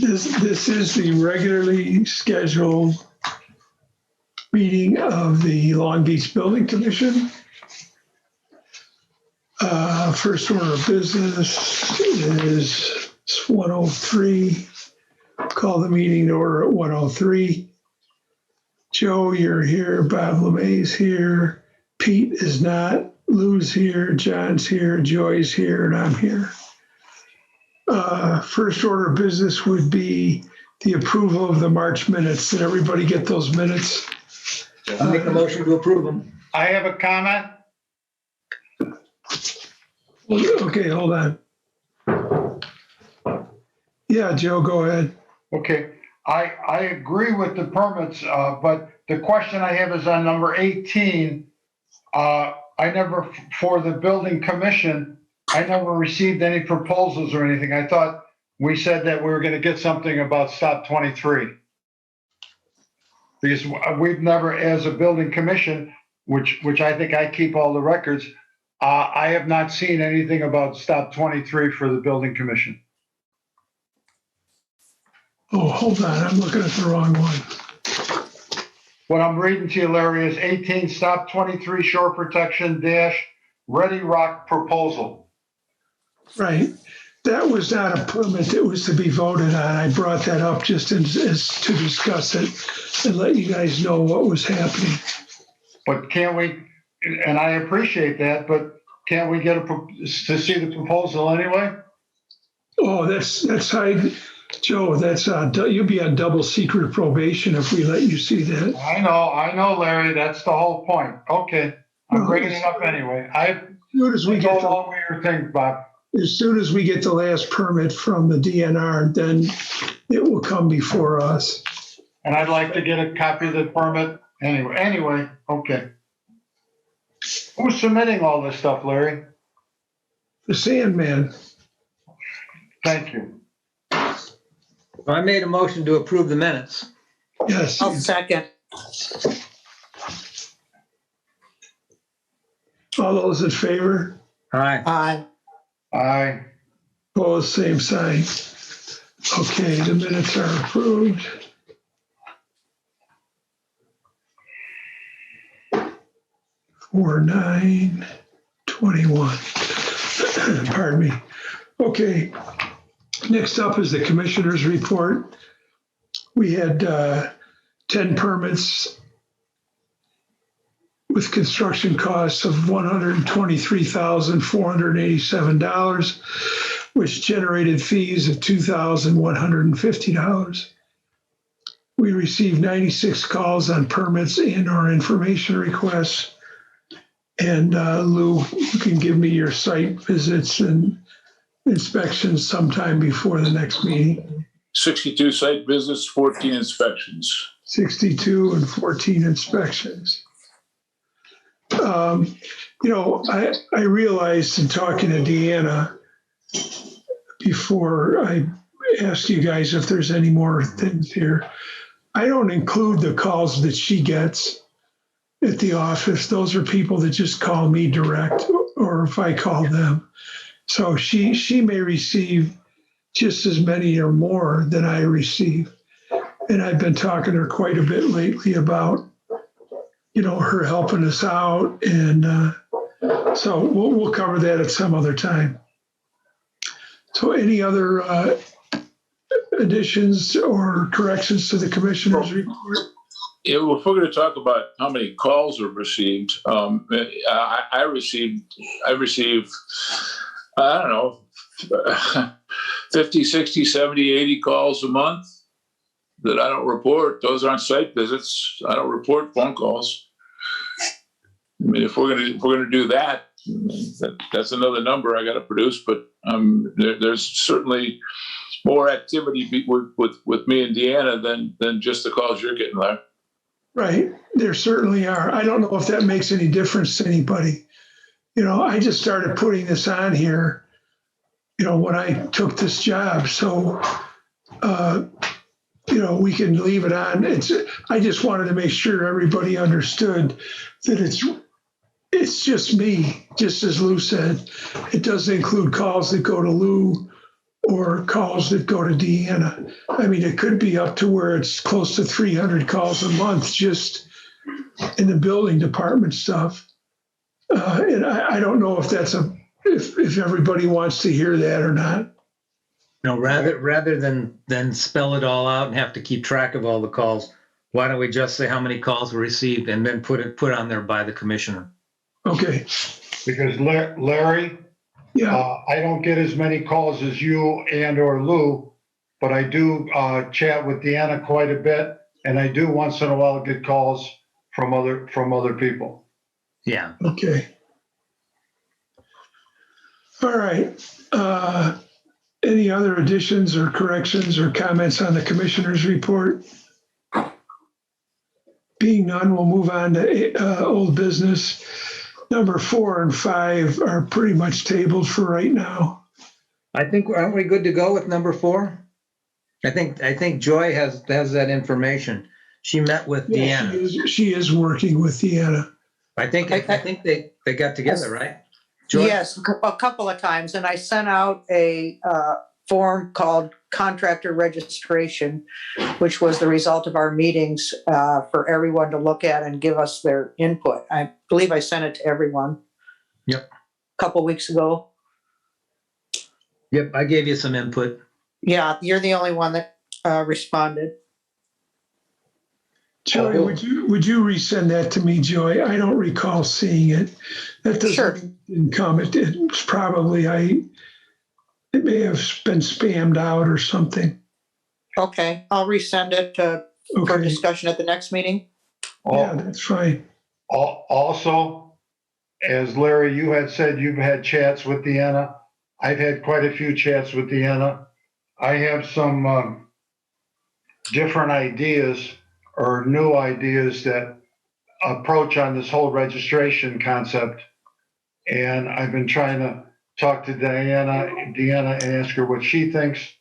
This is the regularly scheduled meeting of the Long Beach Building Commission. First order of business is 103. Call the meeting to order at 103. Joe, you're here. Bob LeMay's here. Pete is not. Lou's here. John's here. Joy's here, and I'm here. First order of business would be the approval of the March minutes. Did everybody get those minutes? I'll make a motion to approve them. I have a comment. Okay, hold on. Yeah, Joe, go ahead. Okay, I agree with the permits, but the question I have is on number 18. For the building commission, I never received any proposals or anything. I thought we said that we were going to get something about stop 23. Because we've never, as a building commission, which I think I keep all the records, I have not seen anything about stop 23 for the building commission. Oh, hold on. I'm looking at the wrong one. What I'm reading to you, Larry, is 18 stop 23 shore protection dash Ready Rock proposal. Right. That was not a permit that was to be voted on. I brought that up just as to discuss it and let you guys know what was happening. But can't we, and I appreciate that, but can't we get to see the proposal anyway? Oh, that's how, Joe, that's you'll be on double secret probation if we let you see that. I know, Larry, that's the whole point. Okay, I'm bringing it up anyway. As soon as we get Bob. As soon as we get the last permit from the DNR, then it will come before us. And I'd like to get a copy of the permit anyway, okay. Who's submitting all this stuff, Larry? The Sandman. Thank you. I made a motion to approve the minutes. Yes. I'll second. All those in favor? Aye. Aye. Aye. Opposed, same sign. Okay, the minutes are approved. For 9/21. Pardon me. Okay. Next up is the commissioner's report. We had 10 permits with construction costs of $123,487, which generated fees of $2,150. We received 96 calls on permits and/or information requests. And Lou, you can give me your site visits and inspections sometime before the next meeting. 62 site visits, 14 inspections. 62 and 14 inspections. I realized in talking to Deanna before I asked you guys if there's any more things here, I don't include the calls that she gets at the office. Those are people that just call me direct, or if I call them. So she may receive just as many or more than I receive. And I've been talking to her quite a bit lately about, her helping us out. And so we'll cover that at some other time. So any other additions or corrections to the commissioner's report? Yeah, well, if we're going to talk about how many calls were received, I received, I don't know, 50, 60, 70, 80 calls a month that I don't report. Those aren't site visits. I don't report phone calls. I mean, if we're going to do that, that's another number I got to produce. But there's certainly more activity with me and Deanna than just the calls you're getting there. Right. There certainly are. I don't know if that makes any difference to anybody. I just started putting this on here, when I took this job. So, we can leave it on. I just wanted to make sure everybody understood that it's just me, just as Lou said. It doesn't include calls that go to Lou or calls that go to Deanna. I mean, it could be up to where it's close to 300 calls a month just in the building department stuff. And I don't know if that's if everybody wants to hear that or not. No, rather than spell it all out and have to keep track of all the calls, why don't we just say how many calls were received and then put on there by the commissioner? Okay. Because Larry, Yeah. I don't get as many calls as you and or Lou, but I do chat with Deanna quite a bit, and I do once in a while get calls from other people. Yeah. Okay. All right. Any other additions or corrections or comments on the commissioner's report? Being none, we'll move on to old business. Number 4 and 5 are pretty much tabled for right now. I think, aren't we good to go with number 4? I think Joy has that information. She met with Yeah, Deanna. she is working with Deanna. I think they got together, right? Joy? Yes, a couple of times, and I sent out a form called Contractor Registration, which was the result of our meetings for everyone to look at and give us their input. I believe I sent it to everyone. Yep. A couple weeks ago. Yep, I gave you some input. Yeah, you're the only one that responded. Joy, would you resend that to me, Joy? I don't recall seeing it. That doesn't Sure. didn't come. It's probably it may have been spammed out or something. Okay, I'll resend it for Okay. discussion at the next meeting. Yeah, that's fine. Also, as Larry, you had said, you've had chats with Deanna. I've had quite a few chats with Deanna. I have some different ideas or new ideas that approach on this whole registration concept. And I've been trying to talk to Deanna and ask her what she thinks.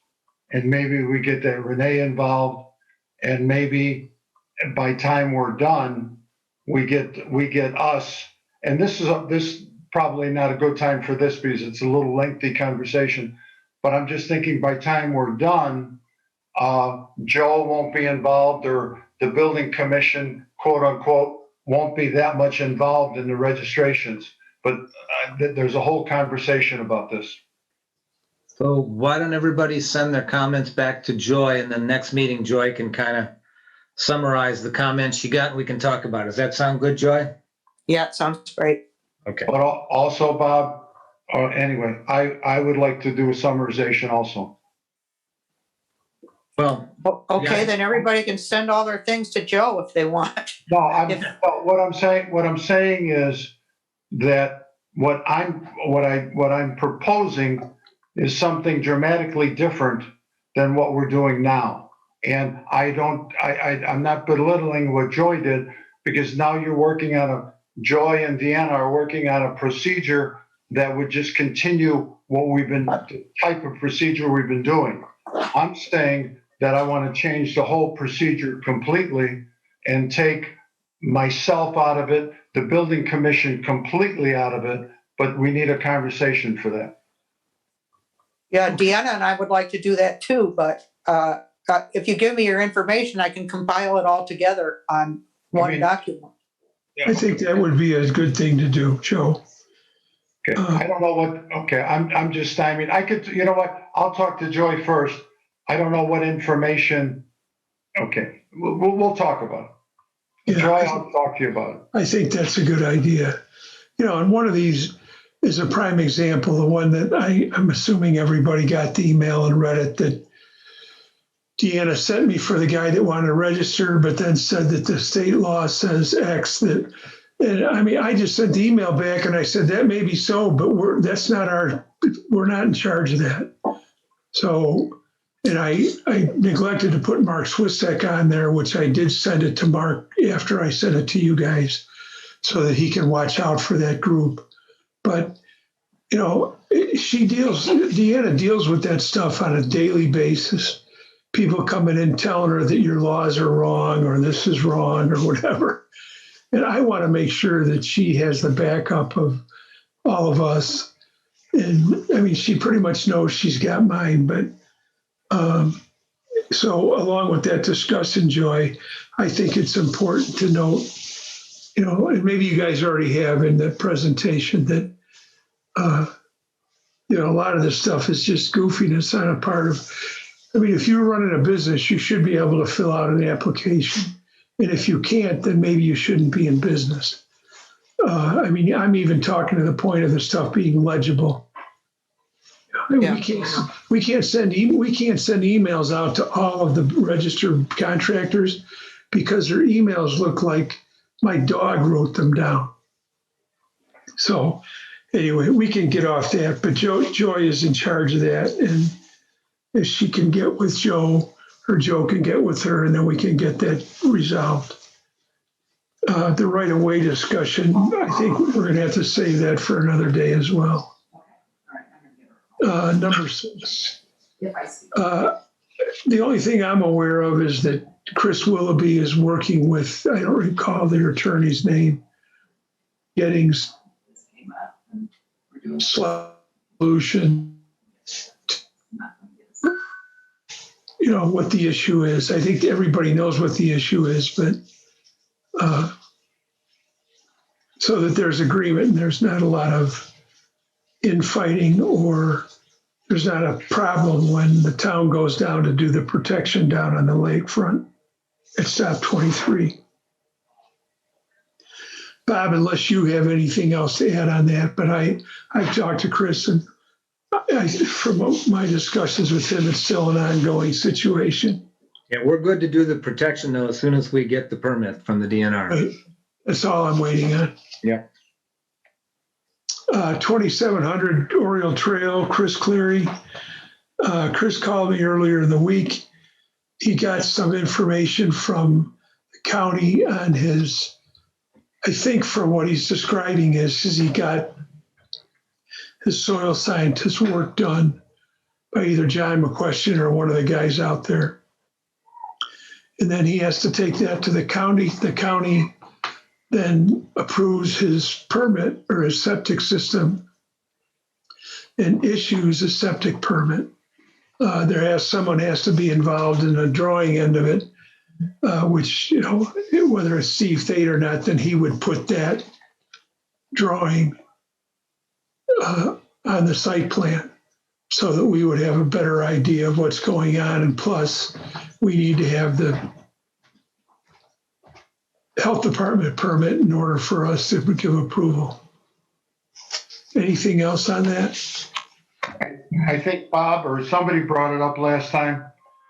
And maybe we get that Renee involved. And maybe by time we're done, we get us. And this is probably not a good time for this because it's a little lengthy conversation. But I'm just thinking by time we're done, Joe won't be involved, or the building commission, quote unquote, won't be that much involved in the registrations. But there's a whole conversation about this. So why don't everybody send their comments back to Joy, and the next meeting Joy can kind of summarize the comments she got and we can talk about it. Does that sound good, Joy? Yeah, it sounds great. Okay. But also, Bob, anyway, I would like to do a summarization also. Well, Okay, Yeah. then everybody can send all their things to Joe if they want. No, what I'm saying is that what I'm proposing is something dramatically different than what we're doing now. And I'm not belittling what Joy did, because now you're working on Joy and Deanna are working on a procedure that would just continue the type of procedure we've been doing. I'm saying that I want to change the whole procedure completely and take myself out of it, the building commission completely out of it, but we need a conversation for that. Yeah, Deanna and I would like to do that too, but if you give me your information, I can compile it all together on one document. I think that would be a good thing to do, Joe. Okay. I don't know what, okay, I'm just, I mean, I could, you know what, I'll talk to Joy first. I don't know what information, okay, we'll talk about it. Yeah, Joy, I'll talk to you about it. I think that's a good idea. And one of these is a prime example, the one that I'm assuming everybody got the email and read it, that Deanna sent me for the guy that wanted to register, but then said that the state law says X. And I mean, I just sent the email back and I said, that may be so, but we're not in charge of that. So, and I neglected to put Mark Swisek on there, which I did send it to Mark after I sent it to you guys so that he can watch out for that group. But, Deanna deals with that stuff on a daily basis. People coming in telling her that your laws are wrong or this is wrong or whatever. And I want to make sure that she has the backup of all of us And I mean, she pretty much knows she's got mine, but so along with that discussion, Joy, I think it's important to note, and maybe you guys already have in the presentation that, a lot of this stuff is just goofiness on a part of, I mean, if you're running a business, you should be able to fill out an application. And if you can't, then maybe you shouldn't be in business. I mean, I'm even talking to the point of the stuff being legible. Yeah. We can't send emails out to all of the registered contractors because their emails look like my dog wrote them down. So anyway, we can get off that, but Joy is in charge of that. And if she can get with Joe, or Joe can get with her, and then we can get that resolved. The right-of-way discussion, I think we're going to have to save that for another day as well. Number 6. The only thing I'm aware of is that Chris Willoughby is working with, I don't recall their attorney's name, getting solution. What the issue is. I think everybody knows what the issue is, but so that there's agreement and there's not a lot of infighting, or there's not a problem when the town goes down to do the protection down on the lakefront at stop 23. Bob, unless you have anything else to add on that, but I've talked to Chris, and from my discussions with him, it's still an ongoing situation. Yeah, we're good to do the protection though, as soon as we get the permit from the DNR. Right. That's all I'm waiting on. Yeah. 2700 Oriole Trail, Chris Cleary. Chris called me earlier in the week. He got some information from the county on his, I think from what he's describing is he got his soil scientist work done by either John McQuestion or one of the guys out there. And then he has to take that to the county. The county then approves his permit or his septic system and issues a septic permit. Someone has to be involved in the drawing end of it, which, whether it's Steve Thate or not, then he would put that drawing on the site plan so that we would have a better idea of what's going on. And plus, we need to have the health department permit in order for us to give approval. Anything else on that? I think Bob or somebody brought it up last time,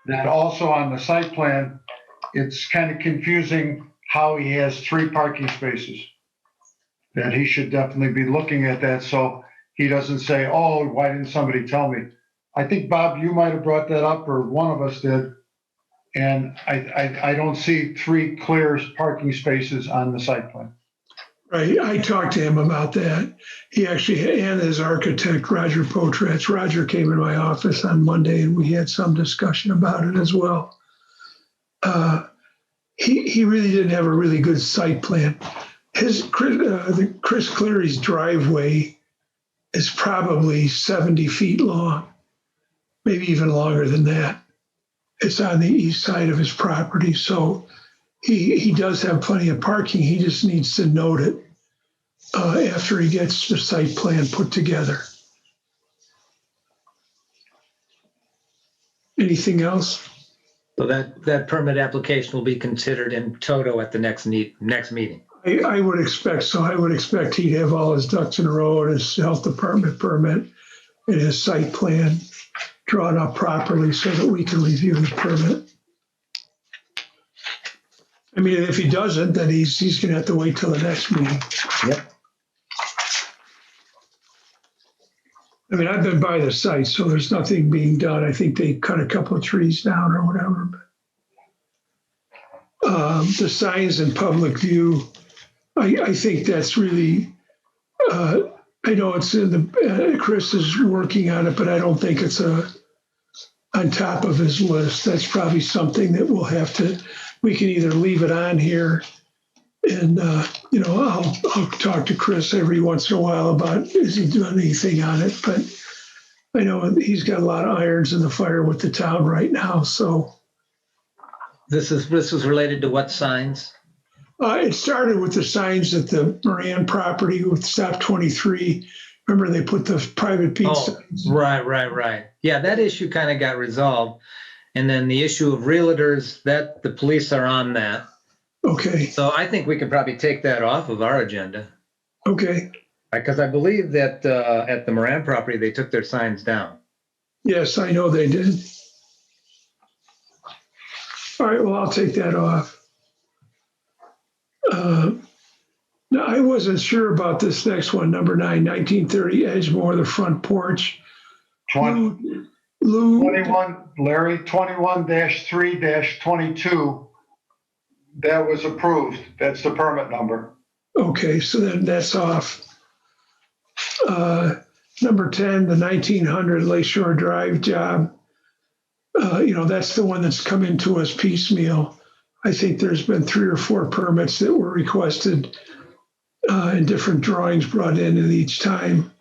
that also on the site plan, it's kind of confusing how he has 3 parking spaces. That he should definitely be looking at that so he doesn't say, oh, why didn't somebody tell me? I think, Bob, you might have brought that up, or one of us did. And I don't see 3 clear parking spaces on the site plan. Right. I talked to him about that. He actually, and his architect, Roger Potratz. Roger came in my office on Monday and we had some discussion about it as well. He really didn't have a really good site plan. The Chris Cleary's driveway is probably 70 feet long, maybe even longer than that. It's on the east side of his property. So he does have plenty of parking. He just needs to note it after he gets the site plan put together. Anything else? So that permit application will be considered in toto at the next meeting. I would expect so. I would expect he'd have all his ducks in a row and his health department permit and his site plan drawn up properly so that we can review the permit. I mean, if he doesn't, then he's going to have to wait till the next meeting. Yep. I mean, I've been by the site, so there's nothing being done. I think they cut a couple of trees down or whatever. But the signs in public view, I think that's really, I know it's in the, Chris is working on it, but I don't think it's on top of his list. That's probably something that we'll have to, we can either leave it on here And, I'll talk to Chris every once in a while about, is he doing anything on it? But I know he's got a lot of irons in the fire with the town right now, so. This was related to what signs? It started with the signs at the Moran property with Stop 23. Remember, they put the private beat signs? Right. Yeah, that issue kind of got resolved. And then the issue of realtors, that the police are on that. Okay, So I think we could probably take that off of our agenda. okay. Because I believe that at the Moran property, they took their signs down. Yes, I know they did. All right, well, I'll take that off. Now, I wasn't sure about this next one, number 9, 1930 Edgemore, the front porch. 21, Larry, 21-3-22. That was approved. That's the permit number. Okay, so then that's off. Number 10, the 1900 Lakeshore Drive job. That's the one that's come into us piecemeal. I think there's been 3 or 4 permits that were requested and different drawings brought in at each time.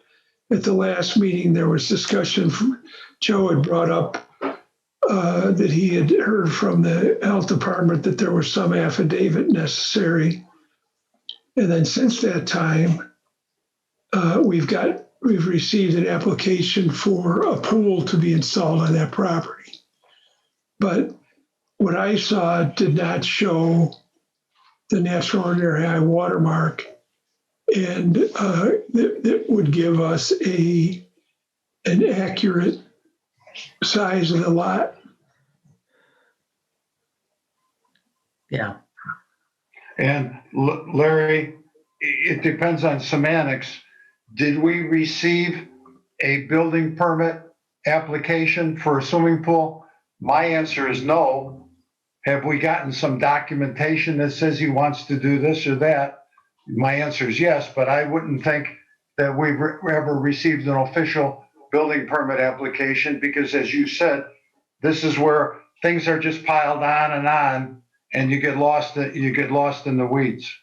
At the last meeting, there was discussion from Joe had brought up that he had heard from the health department that there was some affidavit necessary. And then since that time, we've received an application for a pool to be installed on that property. But what I saw did not show the natural ordinary high water mark, and that would give us an accurate size of the lot. Yeah. And Larry, it depends on semantics. Did we receive a building permit application for a swimming pool? My answer is no. Have we gotten some documentation that says he wants to do this or that? My answer is yes, but I wouldn't think that we've ever received an official building permit application because, as you said, this is where things are just piled on, and you get lost in the weeds.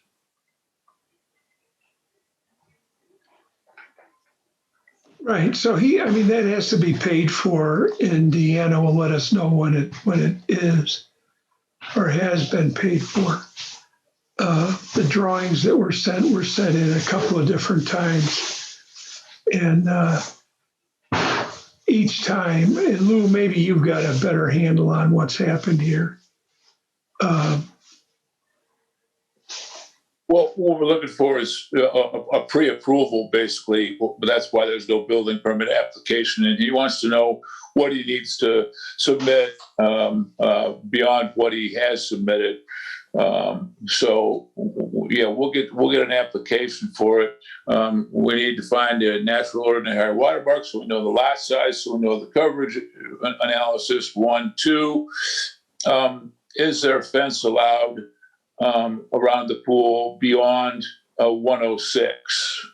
Right. So that has to be paid for, and Deanna will let us know when it is or has been paid for. The drawings that were sent in a couple of different times, and each time. And Lou, maybe you've got a better handle on what's happened here. Well, what we're looking for is a pre-approval, basically. But that's why there's no building permit application. And he wants to know what he needs to submit beyond what he has submitted. So, yeah, we'll get an application for it. We need to find a natural ordinary high water mark, so we know the lot size, so we know the coverage analysis. 1, 2, is there a fence allowed around the pool beyond 106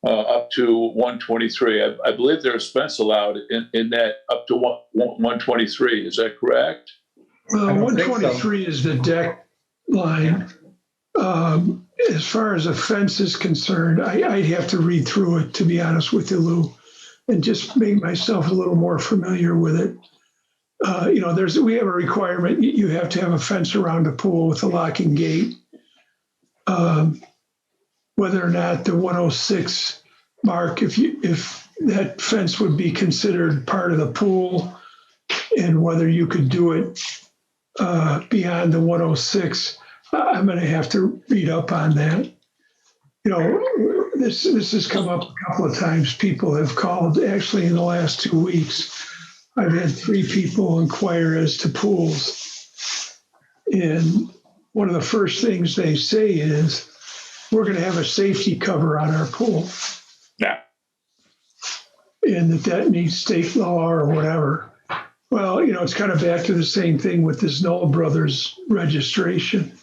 up to 123? I believe there's fence allowed in that up to 123. Is that correct? 123 is the deck line. As far as a fence is concerned, I'd have to read through it, to be honest with you, Lou, and just make myself a little more familiar with it. We have a requirement. You have to have a fence around a pool with a locking gate. Whether or not the 106 mark, if that fence would be considered part of the pool, and whether you could do it beyond the 106, I'm going to have to read up on that. This has come up a couple of times. People have called, actually, in the last 2 weeks. I've had 3 people inquire as to pools. And one of the first things they say is, we're going to have a safety cover on our pool. Yeah. And that meets state law or whatever. Well, it's kind of back to the same thing with this Knoll Brothers registration.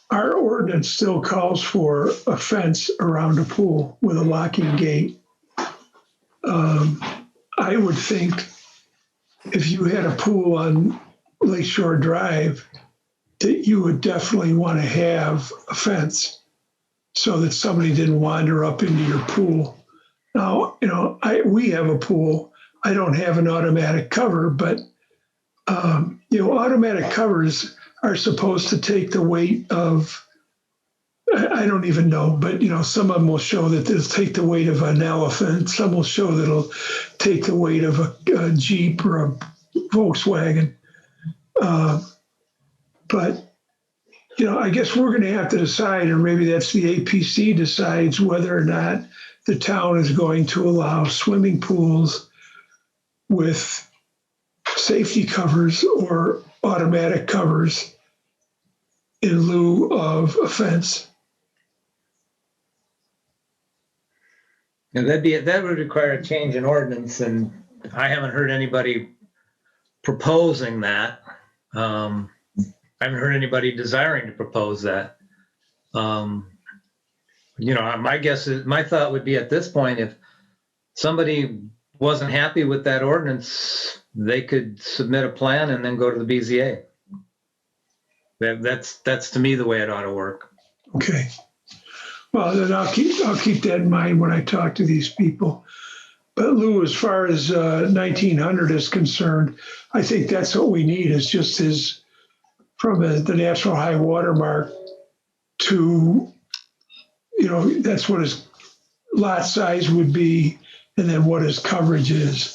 Our ordinance still calls for a fence around a pool with a locking gate. I would think if you had a pool on Lakeshore Drive that you would definitely want to have a fence so that somebody didn't wander up into your pool. Now, we have a pool. I don't have an automatic cover, but automatic covers are supposed to take the weight of, I don't even know, but some of them will show that they'll take the weight of an elephant. Some will show that it'll take the weight of a Jeep or a Volkswagen. But I guess we're going to have to decide, or maybe that's the APC decides whether or not the town is going to allow swimming pools with safety covers or automatic covers in lieu of a fence. And that would require a change in ordinance, and I haven't heard anybody proposing that. I haven't heard anybody desiring to propose that. My thought would be at this point, if somebody wasn't happy with that ordinance, they could submit a plan and then go to the BZA. That's to me the way it ought to work. Okay. Well, then I'll keep that in mind when I talk to these people. But Lou, as far as 1900 is concerned, I think that's what we need, is just from the natural high water mark to, that's what his lot size would be, and then what his coverage is.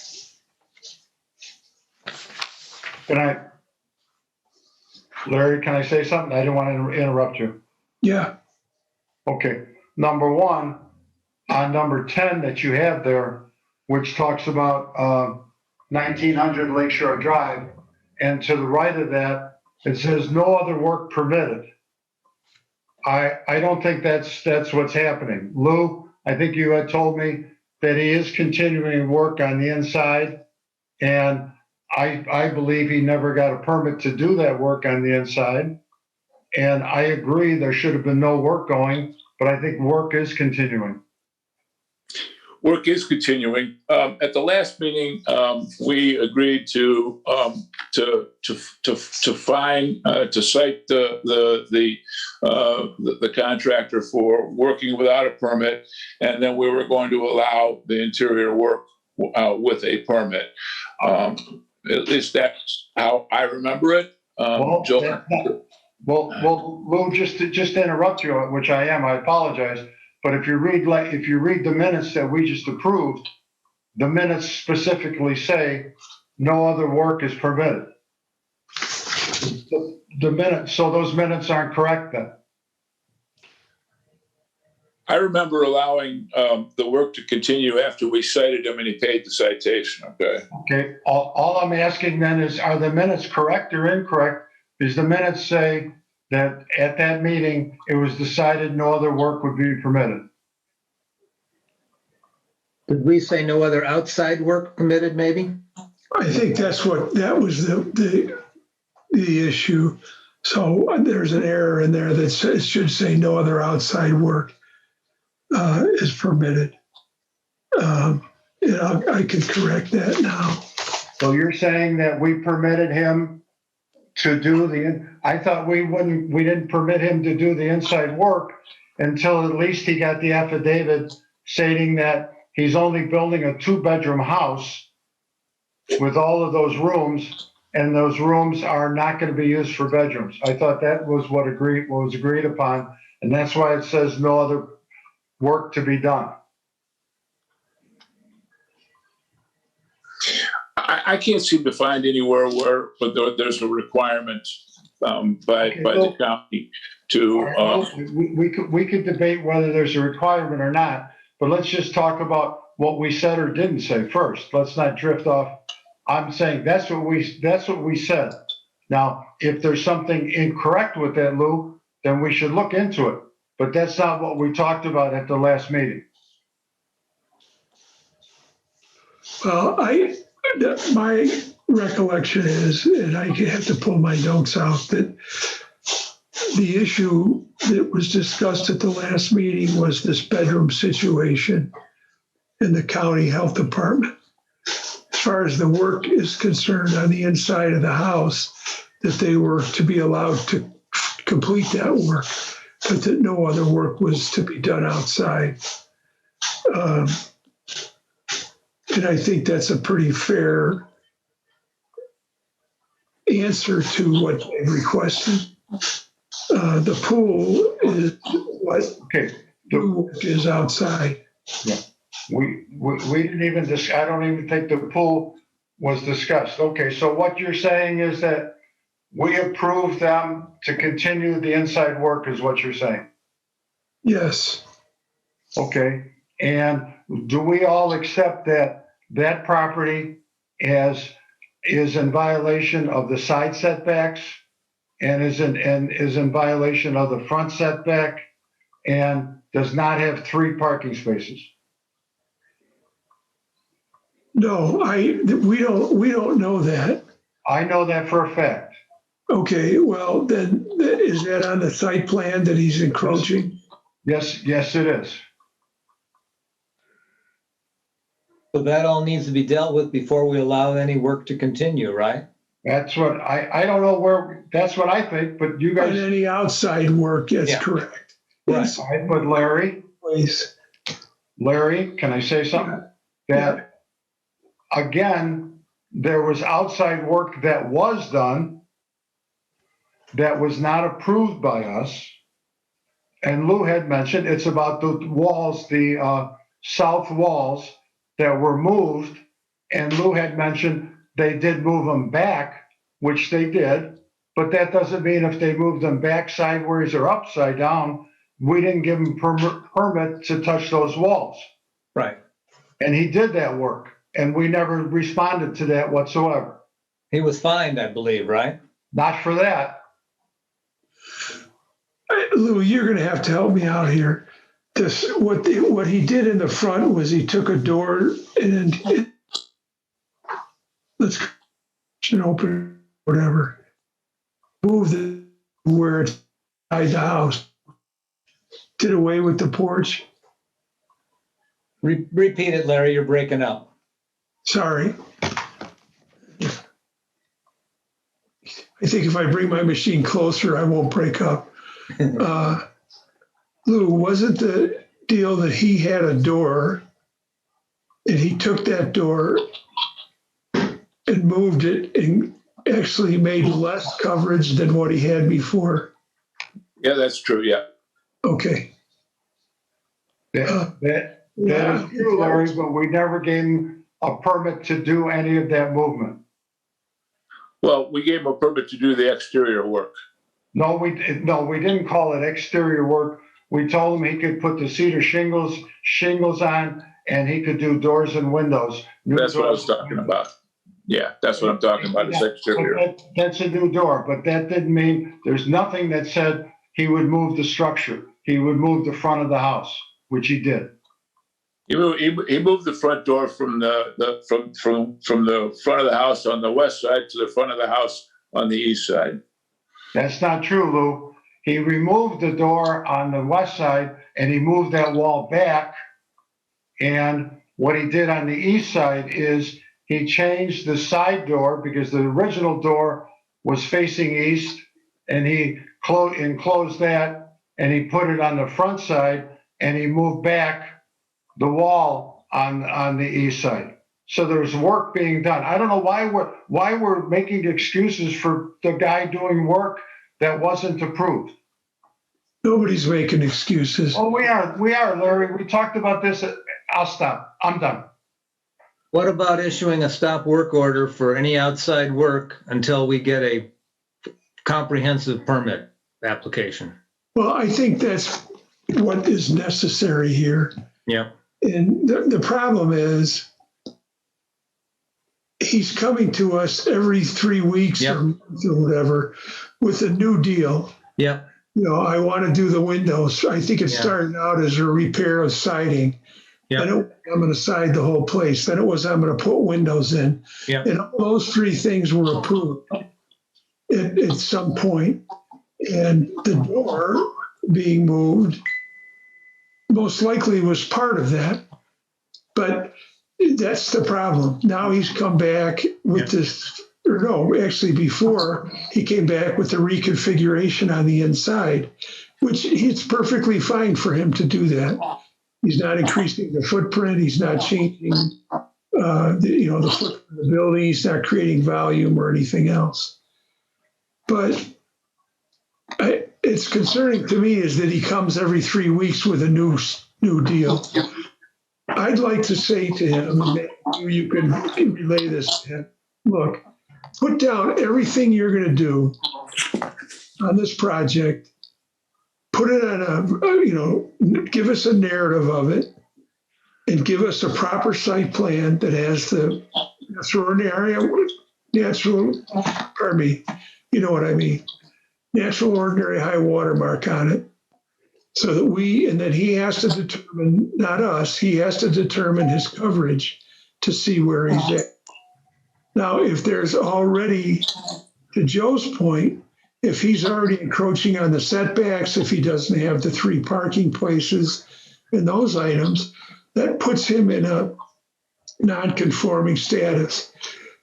Larry, can I say something? I didn't want to interrupt you. Yeah. Okay. Number one, on number 10 that you have there, which talks about 1900 Lakeshore Drive, and to the right of that, it says no other work permitted. I don't think that's what's happening. Lou, I think you had told me that he is continuing work on the inside, and I believe he never got a permit to do that work on the inside. And I agree there should have been no work going, but I think work is continuing. Work is continuing. At the last meeting, we agreed to cite the contractor for working without a permit, and then we were going to allow the interior work with a permit. At least that's how I remember it. Well, Lou, just to interrupt you, which I am, I apologize. But if you read the minutes that we just approved, the minutes specifically say no other work is permitted. The minutes, so those minutes aren't correct then. I remember allowing the work to continue after we cited him and he paid the citation. Okay. Okay. All I'm asking then is, are the minutes correct or incorrect? Does the minutes say that at that meeting it was decided no other work would be permitted? Did we say no other outside work permitted, maybe? I think that was the issue. So there's an error in there that should say no other outside work is permitted. I can correct that now. So you're saying that we permitted him to do I thought we didn't permit him to do the inside work until at least he got the affidavit stating that he's only building a 2-bedroom house with all of those rooms, and those rooms are not going to be used for bedrooms. I thought that was what was agreed upon, and that's why it says no other work to be done. I can't seem to find anywhere where there's a requirement by the county to. We could debate whether there's a requirement or not, but let's just talk about what we said or didn't say first. Let's not drift off. I'm saying that's what we said. Now, if there's something incorrect with that, Lou, then we should look into it. But that's not what we talked about at the last meeting. Well, my recollection is, and I have to pull my notes out, that the issue that was discussed at the last meeting was this bedroom situation in the county health department. As far as the work is concerned on the inside of the house, that they were to be allowed to complete that work, but that no other work was to be done outside. And I think that's a pretty fair answer to what they requested. The pool is what Okay, is outside. we didn't even I don't even think the pool was discussed. Okay, so what you're saying is that we approved them to continue the inside work is what you're saying? Yes, Okay, and do we all accept that that property is in violation of the side setbacks and is in violation of the front setback and does not have 3 parking spaces? no, we don't know that. I know that for a fact. Okay, well, then is that on the site plan that he's encroaching? Yes, it is. So that all needs to be dealt with before we allow any work to continue, right? That's what I don't know where, that's what I think, but you On guys, any outside work, that's Yeah. correct. Right. Inside but place. Larry, can I say something? That, again, there was outside work that was done that was not approved by us. And Lou had mentioned it's about the walls, the south walls that were moved. And Lou had mentioned they did move them back, which they did. But that doesn't mean if they moved them back sideways or upside down, we didn't give them permit to touch those walls. Right. And he did that work, and we never responded to that whatsoever. He was fined, I believe, right? Not for that. Lou, you're going to have to help me out here. What he did in the front was he took a door and let's open whatever, moved it where it's inside the house, did away with the porch. Repeat it, Larry. You're breaking up. Sorry. I think if I bring my machine closer, I won't break up. Lou, wasn't the deal that he had a door and he took that door and moved it and actually made less coverage than what he had before? Yeah, that's true. Yeah. Okay. That is true, Larry, but we never gave him a permit to do any of that movement. Well, we gave him a permit to do the exterior work. No, we didn't call it exterior work. We told him he could put the cedar shingles on, and he could do doors and windows. That's what I was talking about. Yeah, that's what I'm talking about, is exterior. That's a new door, but that didn't mean, there's nothing that said he would move the structure. He would move the front of the house, which he did. He moved the front door from the front of the house on the west side to the front of the house on the east side. That's not true, Lou. He removed the door on the west side and he moved that wall back. And what he did on the east side is he changed the side door because the original door was facing east, and he enclosed that and he put it on the front side and he moved back the wall on the east side. So there's work being done. I don't know why we're making excuses for the guy doing work that wasn't approved. Nobody's making excuses. Oh, we are, Larry. We talked about this. I'll stop. I'm done. What about issuing a stop work order for any outside work until we get a comprehensive permit application? Well, I think that's what is necessary here. Yeah. And the problem is he's coming to us every 3 weeks Yep. or month or whatever with a new deal. Yep. You know, I want to do the windows. I think it Yeah. started out as a repair of siding. Yep. Then I'm going to side the whole place. Then it was I'm going to put windows in. Yep. And all those 3 things were approved at some point. And the door being moved most likely was part of that. But that's the problem. Now he's come back with this or no, actually before, he came back with the reconfiguration on the inside, which it's perfectly fine for him to do that. He's not increasing the footprint. He's not changing, the footprint of the building. He's not creating volume or anything else. But it's concerning to me is that he comes every 3 weeks with a new deal. I'd like to say to him, and maybe you can relay this to him, look, put down everything you're going to do on this project, put it on give us a narrative of it, and give us a proper site plan that has the natural ordinary high water mark on it. So that he has to determine, not us, he has to determine his coverage to see where he's at. Now, if there's already, to Joe's point, if he's already encroaching on the setbacks, if he doesn't have the 3 parking places and those items, that puts him in a non-conforming status.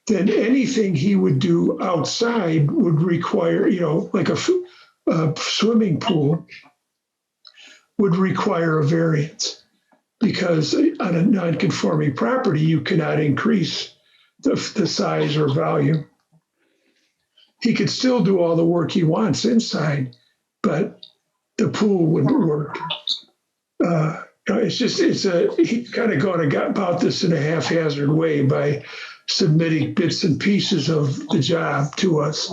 Then anything he would do outside would require, like a swimming pool, would require a variance, because on a non-conforming property, you cannot increase the size or volume. He could still do all the work he wants inside, but the pool wouldn't work. He's kind of going about this in a haphazard way by submitting bits and pieces of the job to us.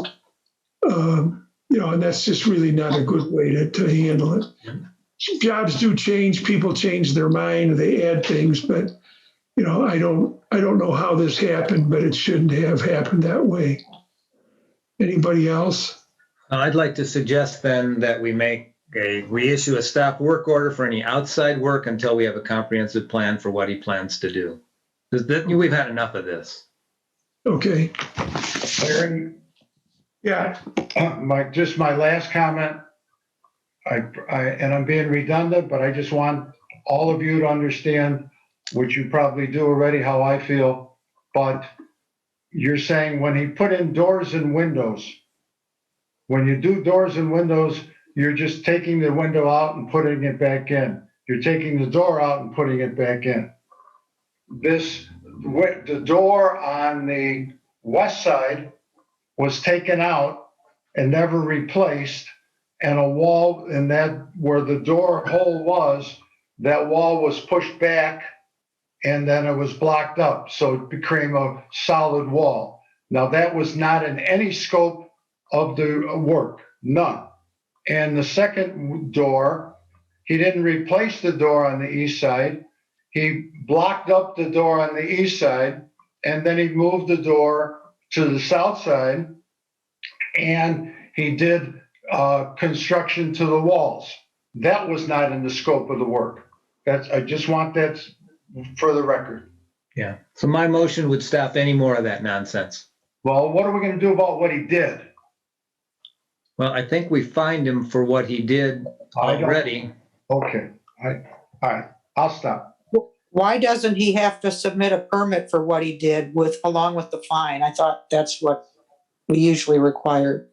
And that's just really not a good way to handle it. Jobs do change, people change their mind, they add things, but I don't know how this happened, but it shouldn't have happened that way. Anybody else? I'd like to suggest then that we reissue a stop work order for any outside work until we have a comprehensive plan for what he plans to do. We've had enough of this. Okay. Larry, Yeah. my last comment. And I'm being redundant, but I just want all of you to understand, which you probably do already, how I feel. But you're saying when he put in doors and windows, when you do doors and windows, you're just taking the window out and putting it back in. You're taking the door out and putting it back in. The door on the west side was taken out and never replaced. And a wall, and that where the door hole was, that wall was pushed back and then it was blocked up. So it became a solid wall. Now that was not in any scope of the work, none. And the second door, he didn't replace the door on the east side. He blocked up the door on the east side, and then he moved the door to the south side, and he did construction to the walls. That was not in the scope of the work. I just want that for the record. Yeah. So my motion would stop any more of that nonsense. Well, what are we going to do about what he did? Well, I think we fined him for what he did already. Okay. All right. I'll stop. Why doesn't he have to submit a permit for what he did along with the fine? I thought that's what we usually required.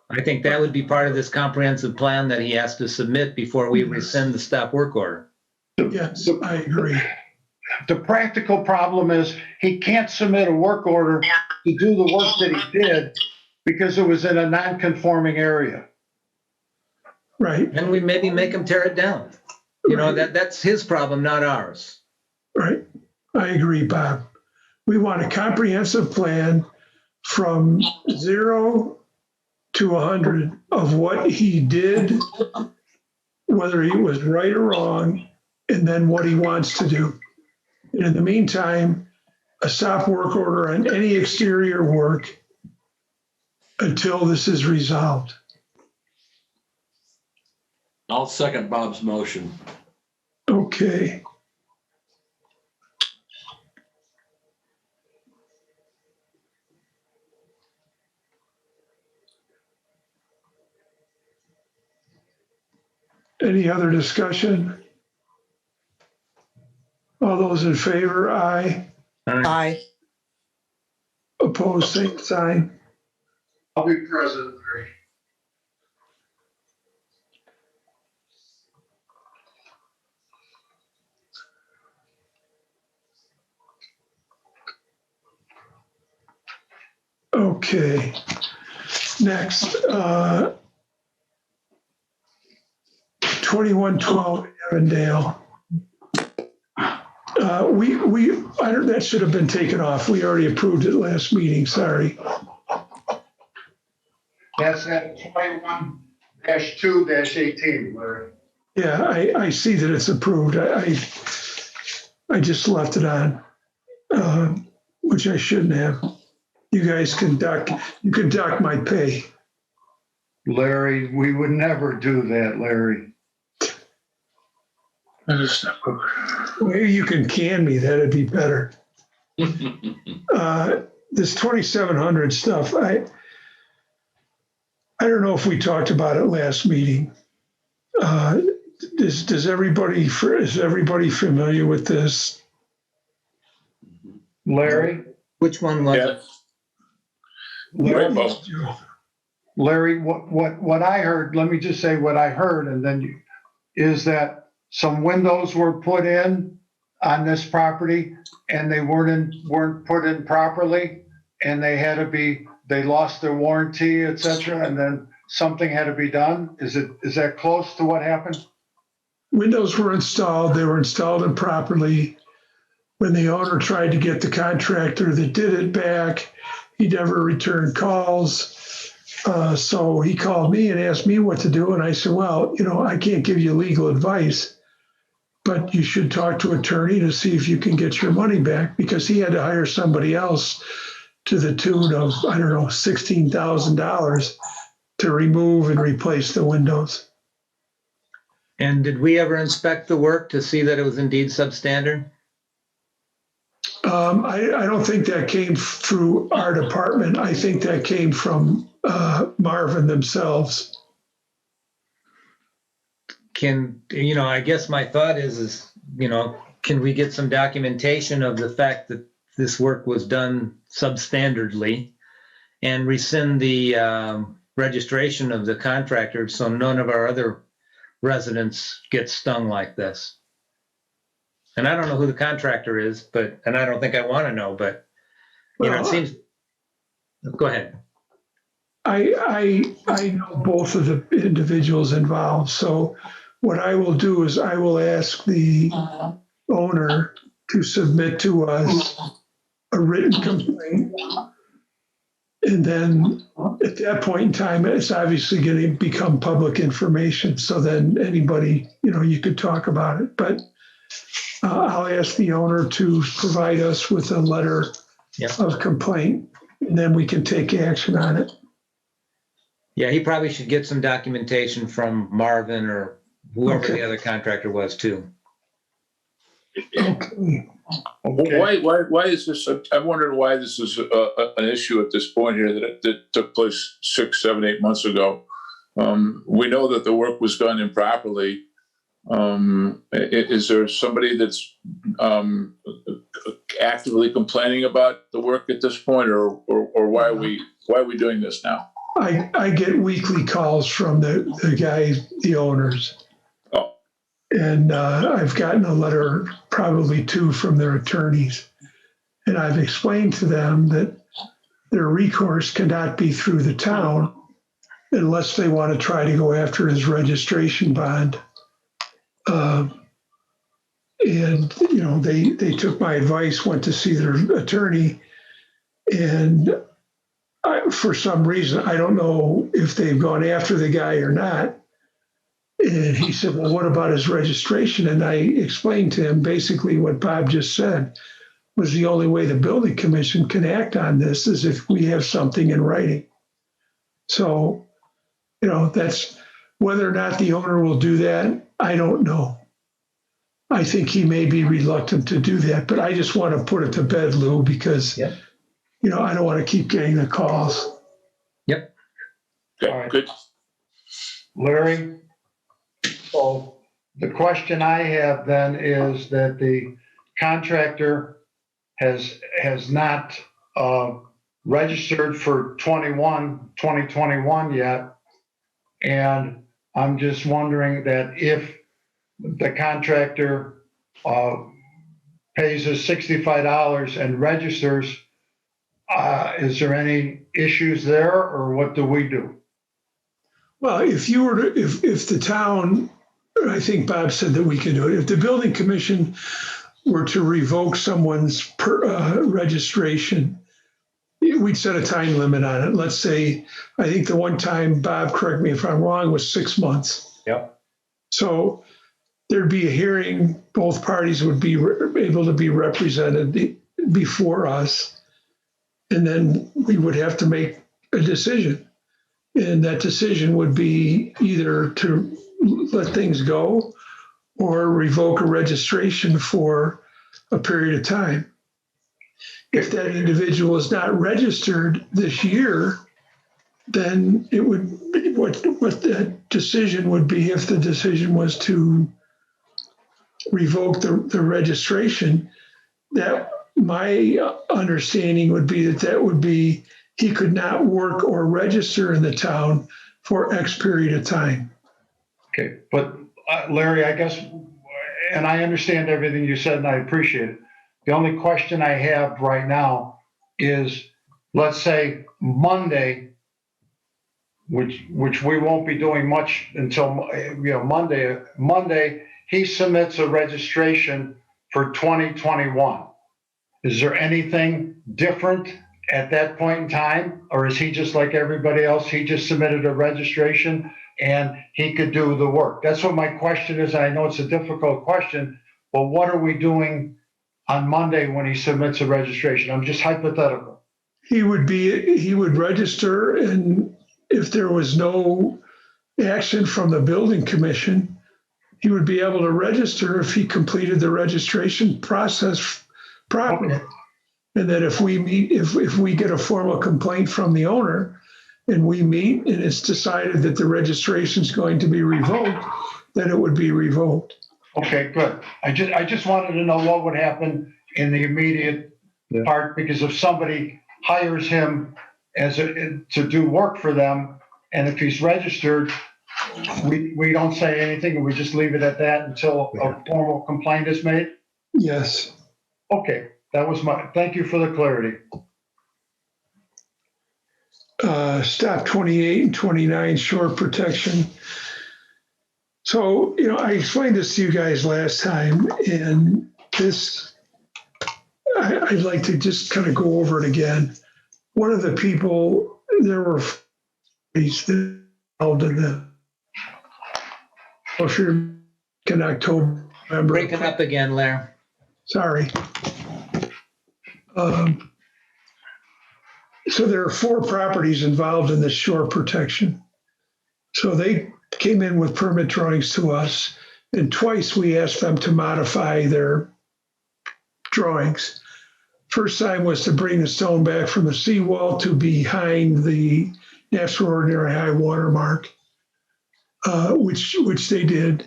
I think that would be part of this comprehensive plan that he has to submit before we rescind the stop work order. Yes, I agree. The practical problem is he can't submit a work order to do the work that he did because it was in a non-conforming area. Right. And we maybe make him tear it down. That's his problem, not ours. Right. I agree, Bob. We want a comprehensive plan from 0 to 100 of what he did, whether he was right or wrong, and then what he wants to do. And in the meantime, a stop work order on any exterior work until this is resolved. I'll second Bob's motion. Okay. Any other discussion? All those in favor, aye. Aye. Opposed, same sign. I'll be present, Larry. Okay. Next, 2112 Avondale. That should have been taken off. We already approved it last meeting, sorry. That's at 21-2-18, Larry. Yeah, I see that it's approved. I just left it on, which I shouldn't have. You guys can dock my pay. Larry, we would never do that, Larry. Maybe you can me, that'd be better. This 2700 stuff, I don't know if we talked about it last meeting. Is everybody familiar with this? Larry? Which one was Yeah. it? Rainbow. Larry, what I heard, let me just say what I heard, and then is that some windows were put in on this property and they weren't put in properly, and they lost their warranty, et cetera, and then something had to be done. Is that close to what happened? Windows were installed. They were installed improperly. When the owner tried to get the contractor that did it back, he never returned calls. So he called me and asked me what to do. And I said, well, I can't give you legal advice, but you should talk to an attorney to see if you can get your money back, because he had to hire somebody else to the tune of, I don't know, $16,000 to remove and replace the windows. And did we ever inspect the work to see that it was indeed substandard? I don't think that came through our department. I think that came from Marvin themselves. I guess my thought is, can we get some documentation of the fact that this work was done substandardly and rescind the registration of the contractor so none of our other residents get stung like this? And I don't know who the contractor is, and I don't think I want to know, but it seems. Go ahead. I know both of the individuals involved. So what I will do is I will ask the owner to submit to us a written complaint. And then at that point in time, it's obviously going to become public information. So then anybody, you could talk about it. But I'll ask the owner to provide us with a letter of complaint, and then we can take action on it. Yeah, he probably should get some documentation from Marvin or whoever the other contractor was too. Okay. Why is this? I'm wondering why this is an issue at this point here that took place 6, 7, 8 months ago. We know that the work was done improperly. Is there somebody that's actively complaining about the work at this point, or why are we doing this now? I get weekly calls from the guys, the owners. Oh. And I've gotten a letter, probably 2 from their attorneys. And I've explained to them that their recourse cannot be through the town unless they want to try to go after his registration bond. And they took my advice, went to see their attorney, and for some reason, I don't know if they've gone after the guy or not. And he said, well, what about his registration? And I explained to him basically what Bob just said was the only way the building commission can act on this is if we have something in writing. So, that's whether or not the owner will do that, I don't know. I think he may be reluctant to do that, but I just want to put it to bed, Lou, because, I don't want to keep getting the calls. Yep. Okay, All right. good. Larry? So the question I have then is that the contractor has not registered for 2021 yet. And I'm just wondering that if the contractor pays us $65 and registers, is there any issues there, or what do we do? Well, if you were to, if the town, I think Bob said that we can do it. If the building commission were to revoke someone's registration, we'd set a time limit on it. Let's say, I think the one time, Bob, correct me if I'm wrong, was 6 months. Yep. So there'd be a hearing, both parties would be able to be represented before us, and then we would have to make a decision. And that decision would be either to let things go or revoke a registration for a period of time. If that individual is not registered this year, then it would, what that decision would be, if the decision was to revoke the registration, that my understanding would be that would be he could not work or register in the town for X period of time. Okay, but Larry, I guess, and I understand everything you said and I appreciate it. The only question I have right now is, let's say Monday, which we won't be doing much until Monday, he submits a registration for 2021. Is there anything different at that point in time? Or is he just like everybody else? He just submitted a registration and he could do the work. That's what my question is. I know it's a difficult question, but what are we doing on Monday when he submits a registration? I'm just hypothetical. He would register, and if there was no action from the building commission, he would be able to register if he completed the registration process properly. Okay. And that if we get a formal complaint from the owner and we meet and it's decided that the registration is going to be revoked, then it would be revoked. Okay, good. I just wanted to know what would happen in the immediate part, because if somebody hires him to do work for them, and if he's registered, we don't say anything and we just leave it at that until a formal complaint is made? Yes. Okay, thank you for the clarity. Stop 28 and 29, shore protection. So, I explained this to you guys last time, and this, I'd like to just kind of go over it again. One of the people, there were these involved in the, if you're in October, November. Breaking up again, Larry. Sorry. So there are 4 properties involved in this shore protection. So they came in with permit drawings to us, and twice we asked them to modify their drawings. First time was to bring the stone back from the seawall to behind the natural ordinary high water mark, which they did,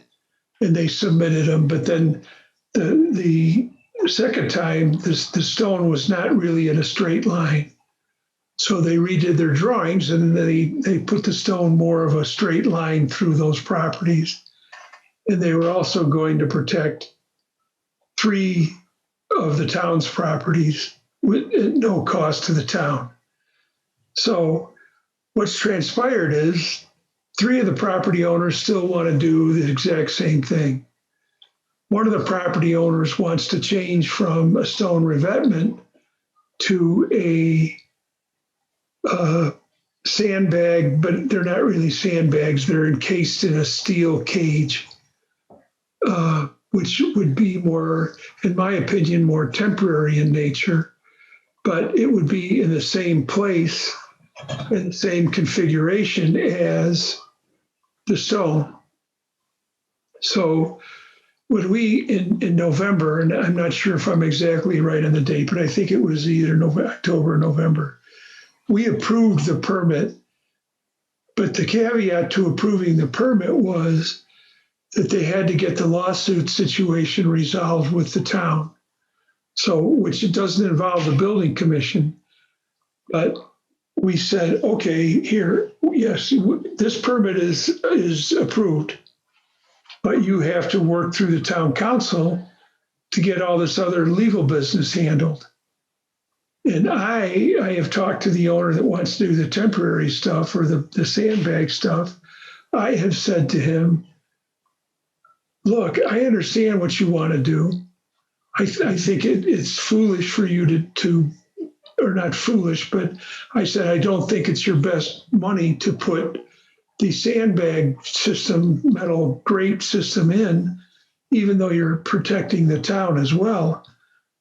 and they submitted them. But then the second time, the stone was not really in a straight line. So they redid their drawings, and they put the stone more of a straight line through those properties. And they were also going to protect 3 of the town's properties with no cost to the town. So what's transpired is 3 of the property owners still want to do the exact same thing. One of the property owners wants to change from a stone revetment to a sandbag, but they're not really sandbags. They're encased in a steel cage, which would be more, in my opinion, more temporary in nature, but it would be in the same place, in the same configuration as the stone. So when we, in November, and I'm not sure if I'm exactly right on the date, but I think it was either October or November, we approved the permit, but the caveat to approving the permit was that they had to get the lawsuit situation resolved with the town. So, which it doesn't involve the building commission, But we said, okay, here, yes, this permit is approved, but you have to work through the town council to get all this other legal business handled. And I have talked to the owner that wants to do the temporary stuff or the sandbag stuff. I have said to him, look, I understand what you want to do. I think it's foolish for you to, or not foolish, but I said, I don't think it's your best money to put the sandbag system, metal grate system in, even though you're protecting the town as well.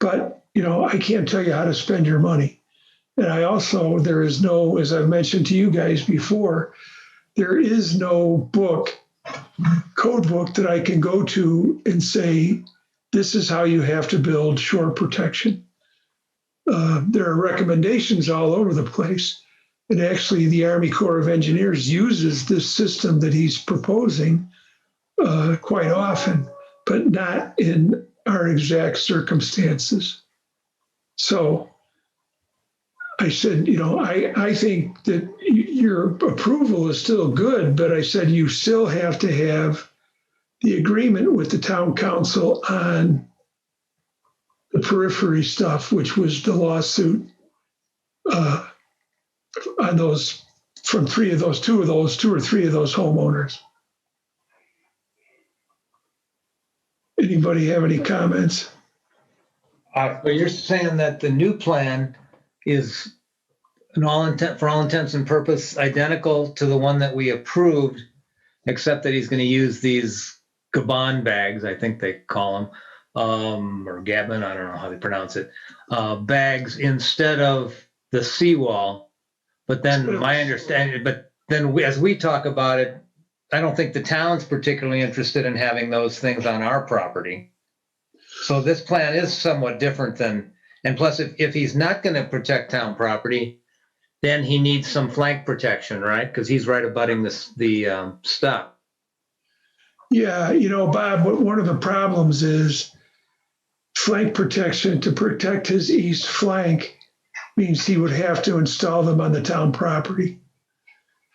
But, I can't tell you how to spend your money. And I also, there is no, as I've mentioned to you guys before, there is no code book that I can go to and say, this is how you have to build shore protection. There are recommendations all over the place. And actually, the Army Corps of Engineers uses this system that he's proposing quite often, but not in our exact circumstances. So I said, I think that your approval is still good, but I said you still have to have the agreement with the town council on the periphery stuff, which was the lawsuit on those from two or three of those homeowners. Anybody have any comments? So you're saying that the new plan is for all intents and purposes identical to the one that we approved, except that he's going to use these Gabon bags, I think they call them, or Gabon, I don't know how they pronounce it, bags instead of the seawall. But then my understanding, as we talk about it, I don't think the town's particularly interested in having those things on our property. So this plan is somewhat different than, and plus if he's not going to protect town property, then he needs some flank protection, right? Because he's right abutting the stop. Yeah, Bob, one of the problems is flank protection. To protect his east flank means he would have to install them on the town property.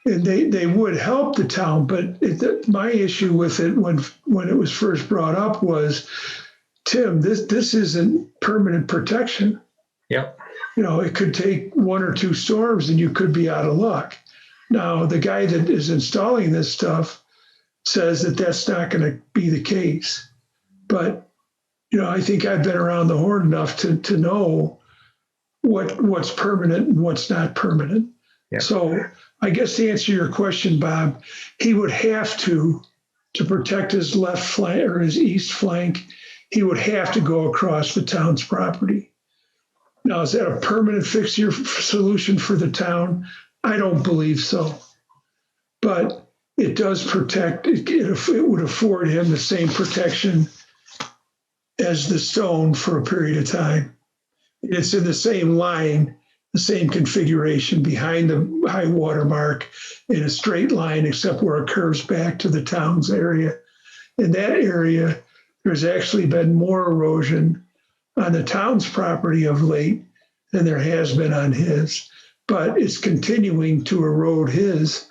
And they would help the town, but my issue with it when it was first brought up was, Tim, this isn't permanent protection. Yep. It could take one or two storms and you could be out of luck. Now, the guy that is installing this stuff says that that's not going to be the case. But, I think I've been around the horn enough to know what's permanent and what's not permanent. Yep. So I guess to answer your question, Bob, he would have to protect his left flank or his east flank, he would have to go across the town's property. Now, is that a permanent fix-year solution for the town? I don't believe so. But it does protect, it would afford him the same protection as the stone for a period of time. It's in the same line, the same configuration behind the high water mark in a straight line, except where it curves back to the town's area. In that area, there's actually been more erosion on the town's property of late than there has been on his, but it's continuing to erode his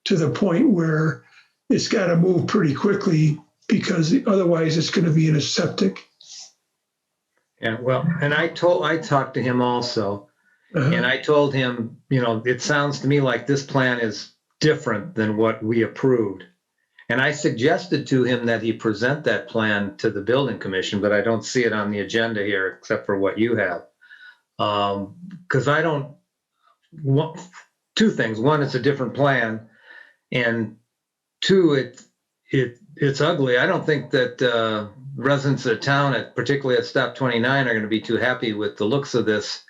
to the point where it's got to move pretty quickly because otherwise it's going to be in a septic. Yeah, well, and I talked to him also, and I told him, it sounds to me like this plan is different than what we approved. And I suggested to him that he present that plan to the building commission, but I don't see it on the agenda here except for what you have. Because I don't want two things. One, it's a different plan. And two, it's ugly. I don't think that residents of the town, particularly at Stop 29, are going to be too happy with the looks of this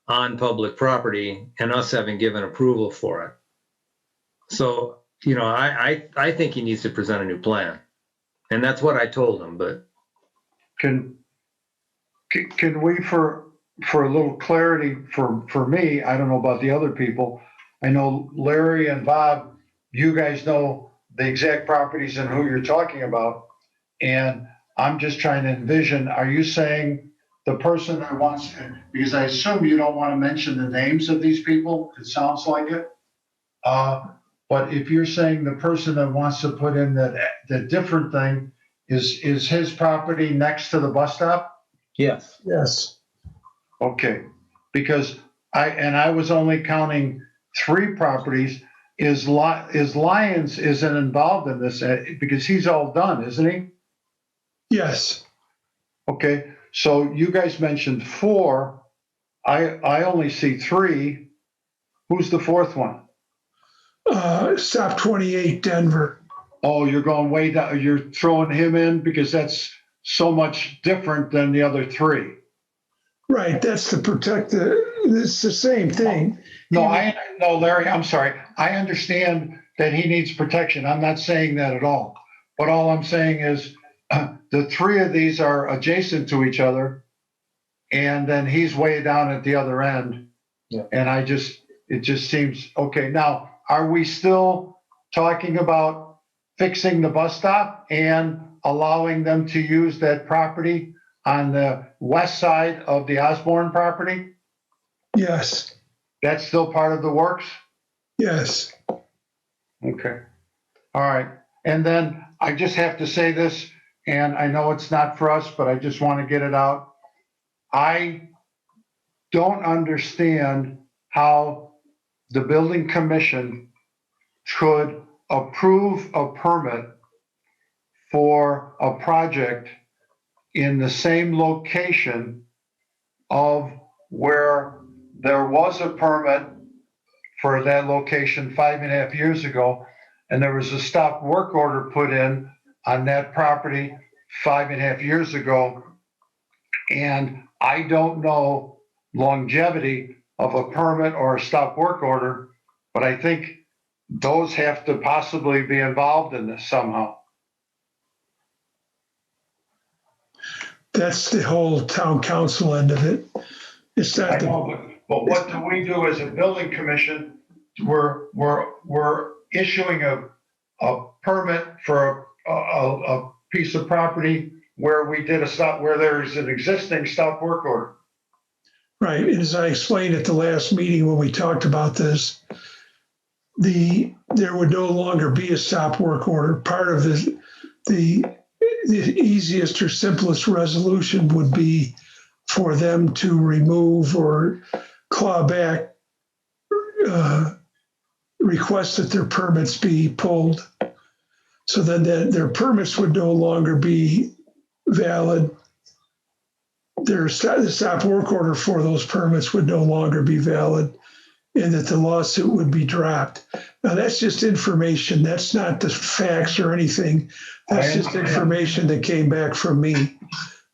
on public property and us having given approval for it. So, I think he needs to present a new plan. And that's what I told him, but. Can we, for a little clarity for me, I don't know about the other people. I know Larry and Bob, you guys know the exact properties and who you're talking about. And I'm just trying to envision, are you saying the person that wants, because I assume you don't want to mention the names of these people, it sounds like it. But if you're saying the person that wants to put in the different thing is his property next to the bus stop? Yes. Yes. Okay, because I was only counting 3 properties. Is Lyons isn't involved in this because he's all done, isn't he? Yes. Okay, so you guys mentioned 4. I only see 3. Who's the 4th one? Stop 28 Denver. Oh, you're going way down. You're throwing him in because that's so much different than the other 3. Right. That's to protect it's the same thing. No, Larry, I'm sorry. I understand that he needs protection. I'm not saying that at all. But all I'm saying is the 3 of these are adjacent to each other. And then he's way down at the other end. Yeah. And it just seems, okay. Now, are we still talking about fixing the bus stop and allowing them to use that property on the west side of the Osborne property? Yes. That's still part of the works? Yes. Okay. All right. And then I just have to say this, and I know it's not for us, but I just want to get it out. I don't understand how the building commission could approve a permit for a project in the same location of where there was a permit for that location 5.5 years ago, and there was a stop work order put in on that property 5.5 years ago. And I don't know longevity of a permit or a stop work order, but I think those have to possibly be involved in this somehow. That's the whole town council end of it. It's I not the, know, but what do we do as a building commission? We're issuing a permit for a piece of property where we did a stop, where there's an existing stop work order. right. And as I explained at the last meeting when we talked about this, there would no longer be a stop work order. Part of the easiest or simplest resolution would be for them to remove or claw back requests that their permits be pulled. So then their permits would no longer be valid. The stop work order for those permits would no longer be valid, and that the lawsuit would be dropped. Now, that's just information. That's not the facts or anything. That's just information that came back from me.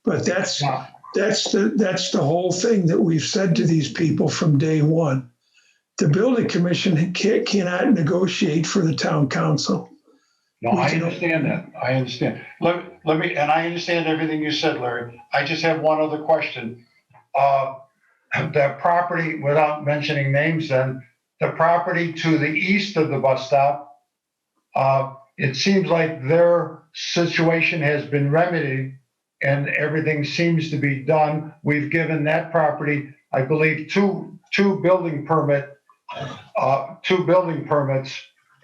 But that's the whole thing that we've said to these people from day one. The building commission cannot negotiate for the town council. No, I understand that. I understand. Let me, and I understand everything you said, Larry. I just have one other question. That property, without mentioning names then, the property to the east of the bus stop, it seems like their situation has been remedied and everything seems to be done. We've given that property, I believe, two building permits,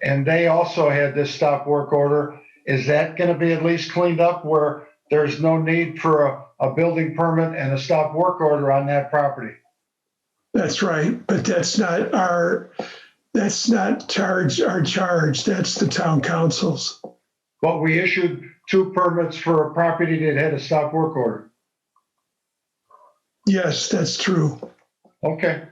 and they also had this stop work order. Is that going to be at least cleaned up where there's no need for a building permit and a stop work order on that property? That's right, but that's not our charge. That's the town council's. But we issued 2 permits for a property that had a stop work order. Yes, that's true. Okay.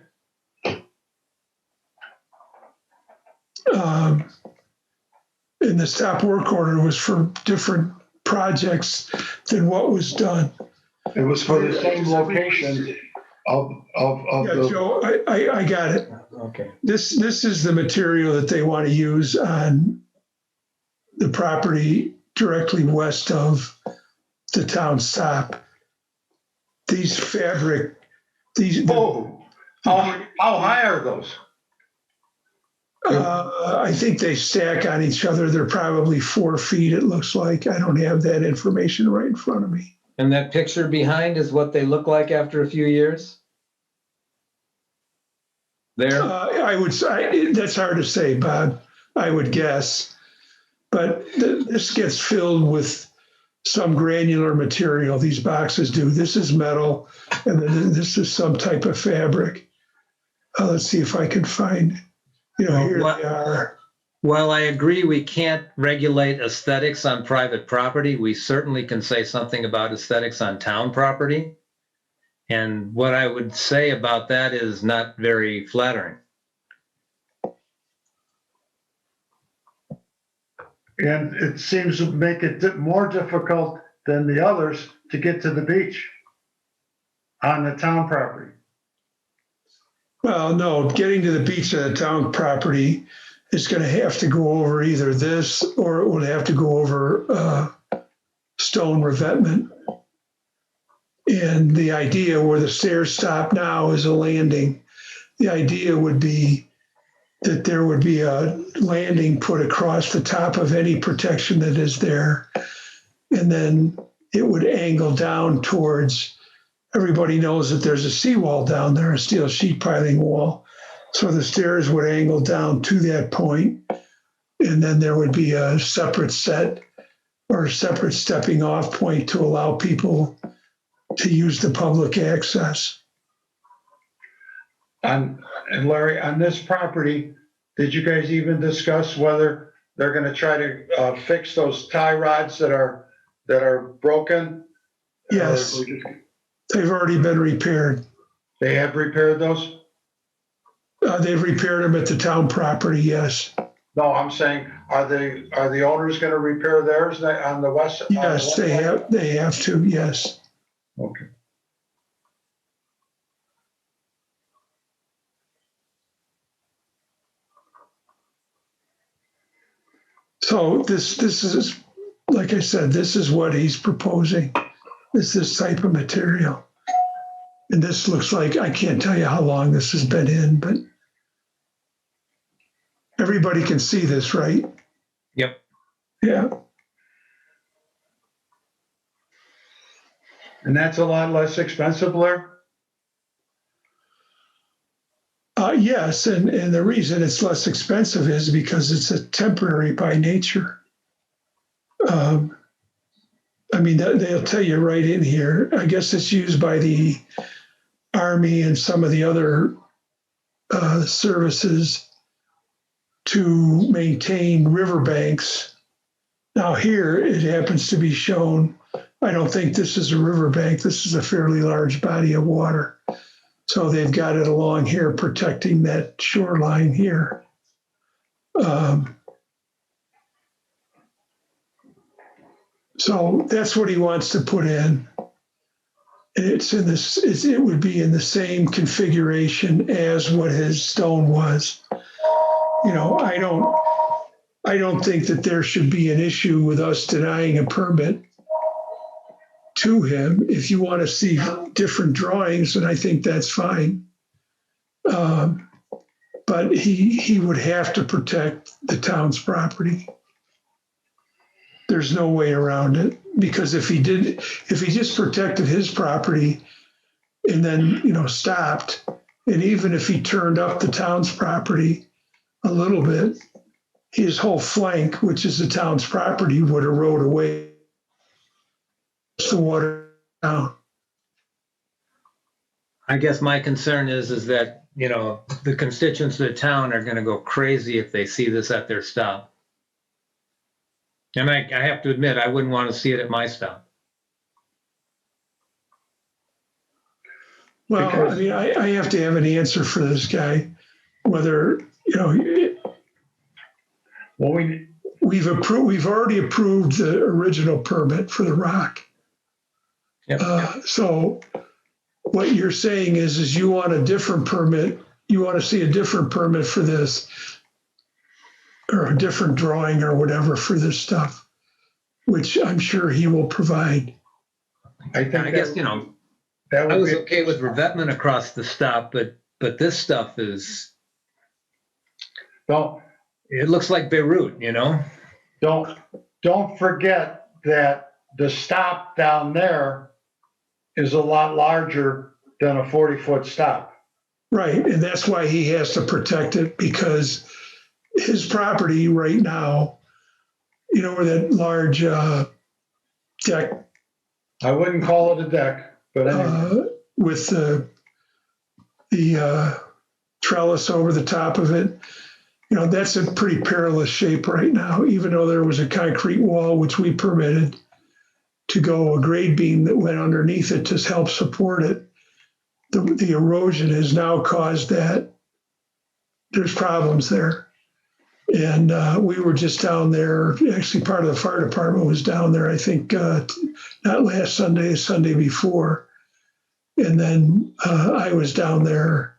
And the stop work order was for different projects than what was done. It was for the same location of Yeah, the. Joe, I got it. Okay. This is the material that they want to use on the property directly west of the town stop. These fabric, Oh, how high are those? I think they stack on each other. They're probably 4 feet, it looks like. I don't have that information right in front of me. And that picture behind is what they look like after a few years? There? I would say, that's hard to say, Bob. I would guess. But this gets filled with some granular material. These boxes do. This is metal, and then this is some type of fabric. Let's see if I can find, here they are. While I agree we can't regulate aesthetics on private property, we certainly can say something about aesthetics on town property. And what I would say about that is not very flattering. And it seems to make it more difficult than the others to get to the beach on the town property. Well, no, getting to the beach on the town property is going to have to go over either this or it would have to go over stone revetment. And the idea where the stairs stop now is a landing. The idea would be that there would be a landing put across the top of any protection that is there. And then it would angle down towards, everybody knows that there's a seawall down there, a steel sheet piling wall. So the stairs would angle down to that point, and then there would be a separate set or a separate stepping off point to allow people to use the public access. And Larry, on this property, did you guys even discuss whether they're going to try to fix those tie rods that are broken? Yes, they've already been repaired. They have repaired those? They've repaired them at the town property, yes. No, I'm saying, are the owners going to repair theirs on the west? Yes, they have to, yes. Okay. So this is, like I said, this is what he's proposing, is this type of material. And this looks like, I can't tell you how long this has been in, but everybody can see this, right? Yep. Yeah. And that's a lot less expensive, Larry? Yes, and the reason it's less expensive is because it's a temporary by nature. I mean, they'll tell you right in here. I guess it's used by the Army and some of the other services to maintain riverbanks. Now here it happens to be shown, I don't think this is a riverbank. This is a fairly large body of water. So they've got it along here protecting that shoreline here. So that's what he wants to put in. It's in this. It would be in the same configuration as what his stone was. I don't think that there should be an issue with us denying a permit to him. If you want to see different drawings, then I think that's fine. But he would have to protect the town's property. There's no way around it, because if he just protected his property and then, stopped, and even if he turned up the town's property a little bit, his whole flank, which is the town's property, would erode away the water down. I guess my concern is that, the constituents of the town are going to go crazy if they see this at their stop. And I have to admit, I wouldn't want to see it at my stop. Well, I mean, I have to have an answer for this guy, whether, Well, we've already approved the original permit for the rock. Yep. So what you're saying is you want a different permit. You want to see a different permit for this, or a different drawing or whatever for this stuff, which I'm sure he will provide. I think I guess, that I would was be okay with revetment across the stop, but this stuff is, it looks like Beirut, Don't forget that the stop down there is a lot larger than a 40-foot stop. Right, and that's why he has to protect it, because his property right now, you know, where that large deck I wouldn't call it a deck, but anyway. with the trellis over the top of it, you know, that's a pretty perilous shape right now, even though there was a concrete wall, which we permitted to go, a grade beam that went underneath it to help support it. The erosion has now caused that. There's problems there. And we were just down there, actually part of the fire department was down there, I think, not last Sunday, Sunday before. And then I was down there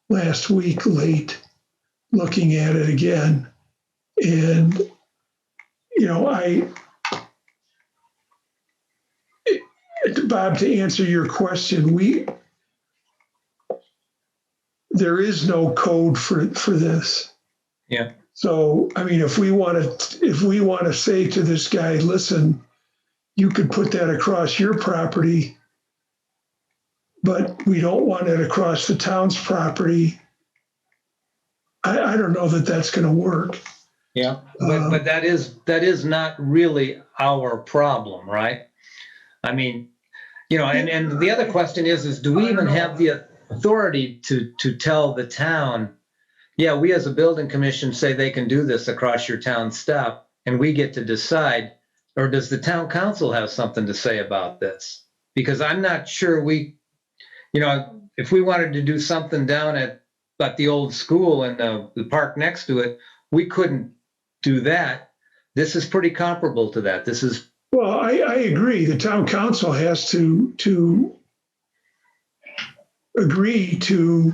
last week late looking at it again. And, you know, Bob, to answer your question, there is no code for this. Yeah. So, I mean, if we want to say to this guy, listen, you could put that across your property, but we don't want it across the town's property. I don't know that that's going to work. Yeah, but that is not really our problem, right? I mean, you know, and the other question is do we even have the authority to tell the town, yeah, we as a building commission say they can do this across your town stuff, and we get to decide, or does the town council have something to say about this? Because I'm not sure you know, if we wanted to do something down at the old school and the park next to it, we couldn't do that. This is pretty comparable to that. This is. Well, I agree. The town council has to agree to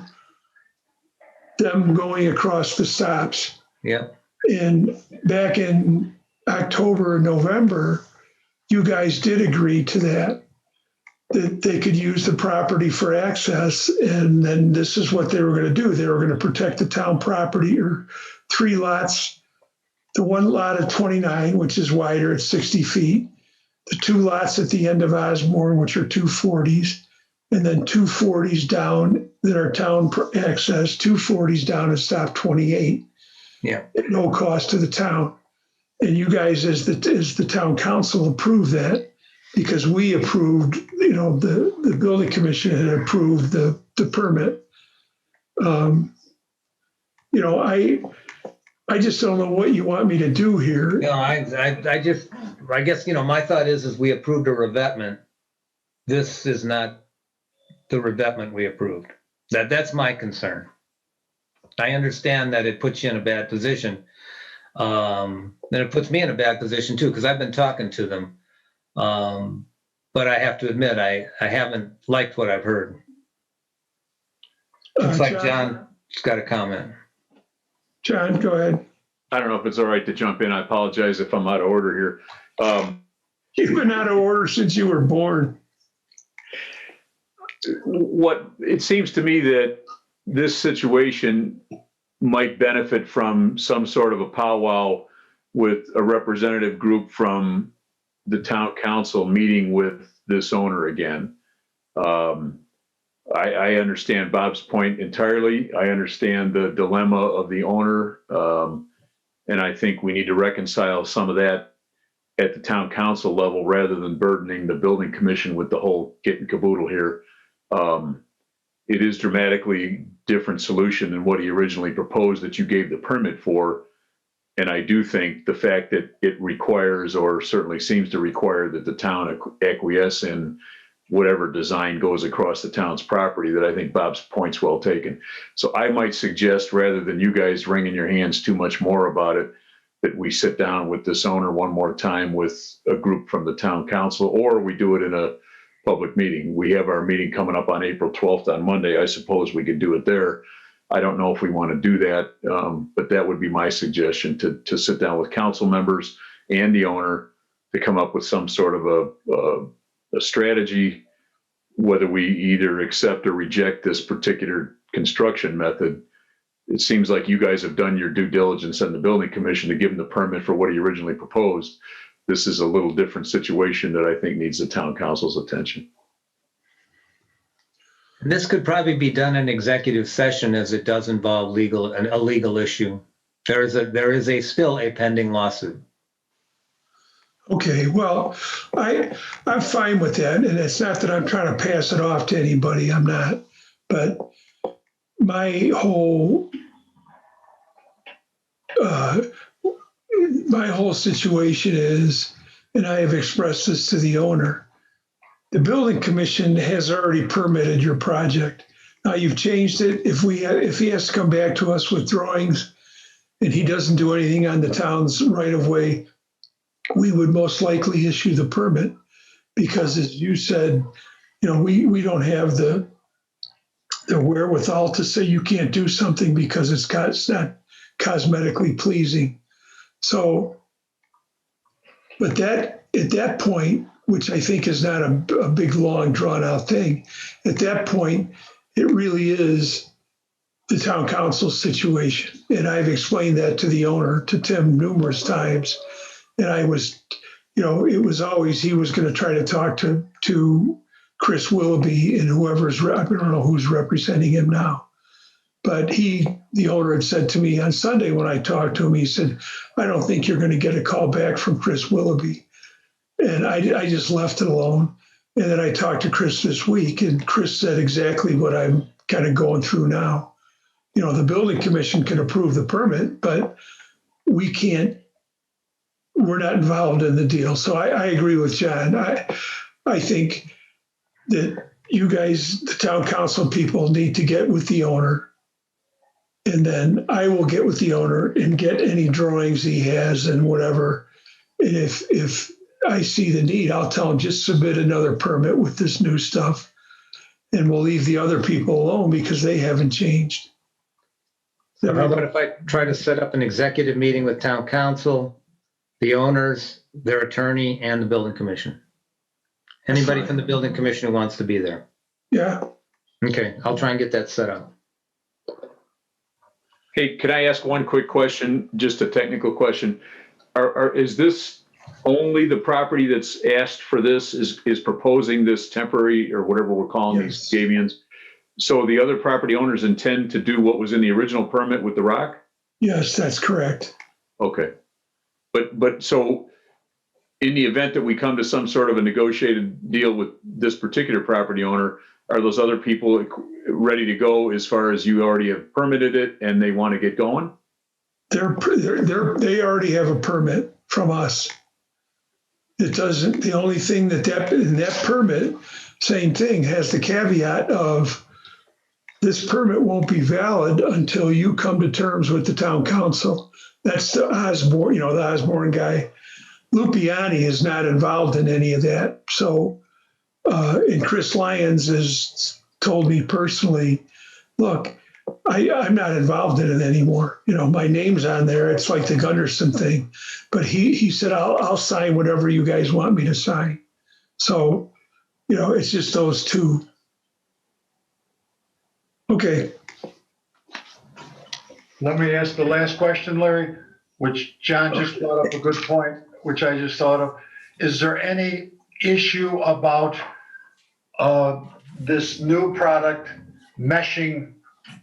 them going across the stops. Yeah. And back in October, November, you guys did agree to that they could use the property for access. And then this is what they were going to do. They were going to protect the town property, or 3 lots, the one lot of 29, which is wider at 60 feet, the 2 lots at the end of Osborne, which are 240s, and then 240s down that are town access, 240s down at stop 28. Yeah. At no cost to the town. And you guys, as the town council, approved that, because we approved, you know, the building commission had approved the permit. You know, I just don't know what you want me to do here. No, I guess, you know, my thought is we approved a revetment. This is not the revetment we approved. That's my concern. I understand that it puts you in a bad position. Then it puts me in a bad position too, because I've been talking to them. But I have to admit, I haven't liked what I've heard. Looks like John's got a comment. John, go ahead. I don't know if it's all right to jump in. I apologize if I'm out of order here. You've been out of order since you were born. What it seems to me that this situation might benefit from some sort of a powwow with a representative group from the town council meeting with this owner again. I understand Bob's point entirely. I understand the dilemma of the owner. And I think we need to reconcile some of that at the town council level rather than burdening the building commission with the whole kit and caboodle here. It is dramatically different solution than what he originally proposed that you gave the permit for. And I do think the fact that it requires, or certainly seems to require, that the town acquiesce in whatever design goes across the town's property, that I think Bob's point's well taken. So I might suggest, rather than you guys wringing your hands too much more about it, that we sit down with this owner one more time with a group from the town council, or we do it in a public meeting. We have our meeting coming up on April 12th on Monday. I suppose we could do it there. I don't know if we want to do that, but that would be my suggestion, to sit down with council members and the owner to come up with some sort of a strategy, whether we either accept or reject this particular construction method. It seems like you guys have done your due diligence on the building commission to give him the permit for what he originally proposed. This is a little different situation that I think needs the town council's attention. This could probably be done in executive session as it does involve a legal issue. There is still a pending lawsuit. Okay, well, I'm fine with that, and it's not that I'm trying to pass it off to anybody. I'm not, but my whole situation is, and I have expressed this to the owner, the building commission has already permitted your project. Now you've changed it. If he has to come back to us with drawings and he doesn't do anything on the town's right of way, we would most likely issue the permit because, as you said, we don't have the wherewithal to say you can't do something because it's not cosmetically pleasing. So, but at that point, which I think is not a big, long, drawn-out thing, at that point, it really is the town council situation. And I've explained that to the owner, to Tim, numerous times. And I was, it was always, he was going to try to talk to Chris Willoughby and I don't know who's representing him now. But the owner had said to me on Sunday when I talked to him, he said, I don't think you're going to get a call back from Chris Willoughby. And I just left it alone. And then I talked to Chris this week, and Chris said exactly what I'm kind of going through now. The building commission can approve the permit, but we're not involved in the deal. So I agree with John. I think that you guys, the town council people, need to get with the owner. And then I will get with the owner and get any drawings he has and whatever. And if I see the need, I'll tell him just submit another permit with this new stuff. And we'll leave the other people alone because they haven't changed. So how about if I try to set up an executive meeting with town council, the owners, their attorney, and the building commission? Anybody from the building commission who wants to be there? Yeah. Okay, I'll try and get that set up. Hey, can I ask one quick question, just a technical question? Is this only the property that's asked for this is proposing this temporary or whatever we're calling these gabions? So the other property owners intend to do what was in the original permit with the rock? Yes, that's correct. Okay. But so in the event that we come to some sort of a negotiated deal with this particular property owner, are those other people ready to go as far as you already have permitted it and they want to get going? They already have a permit from us. It doesn't, the only thing that permit, same thing, has the caveat of this permit won't be valid until you come to terms with the town council. That's the Osborne, the Osborne guy. Lupiani is not involved in any of that. So, and Chris Lyons has told me personally, look, I'm not involved in it anymore. My name's on there. It's like the Gunderson thing. But he said, I'll sign whatever you guys want me to sign. So, it's just those two. Okay. Let me ask the last question, Larry, which John just brought up a good point, which I just thought of. Is there any issue about this new product meshing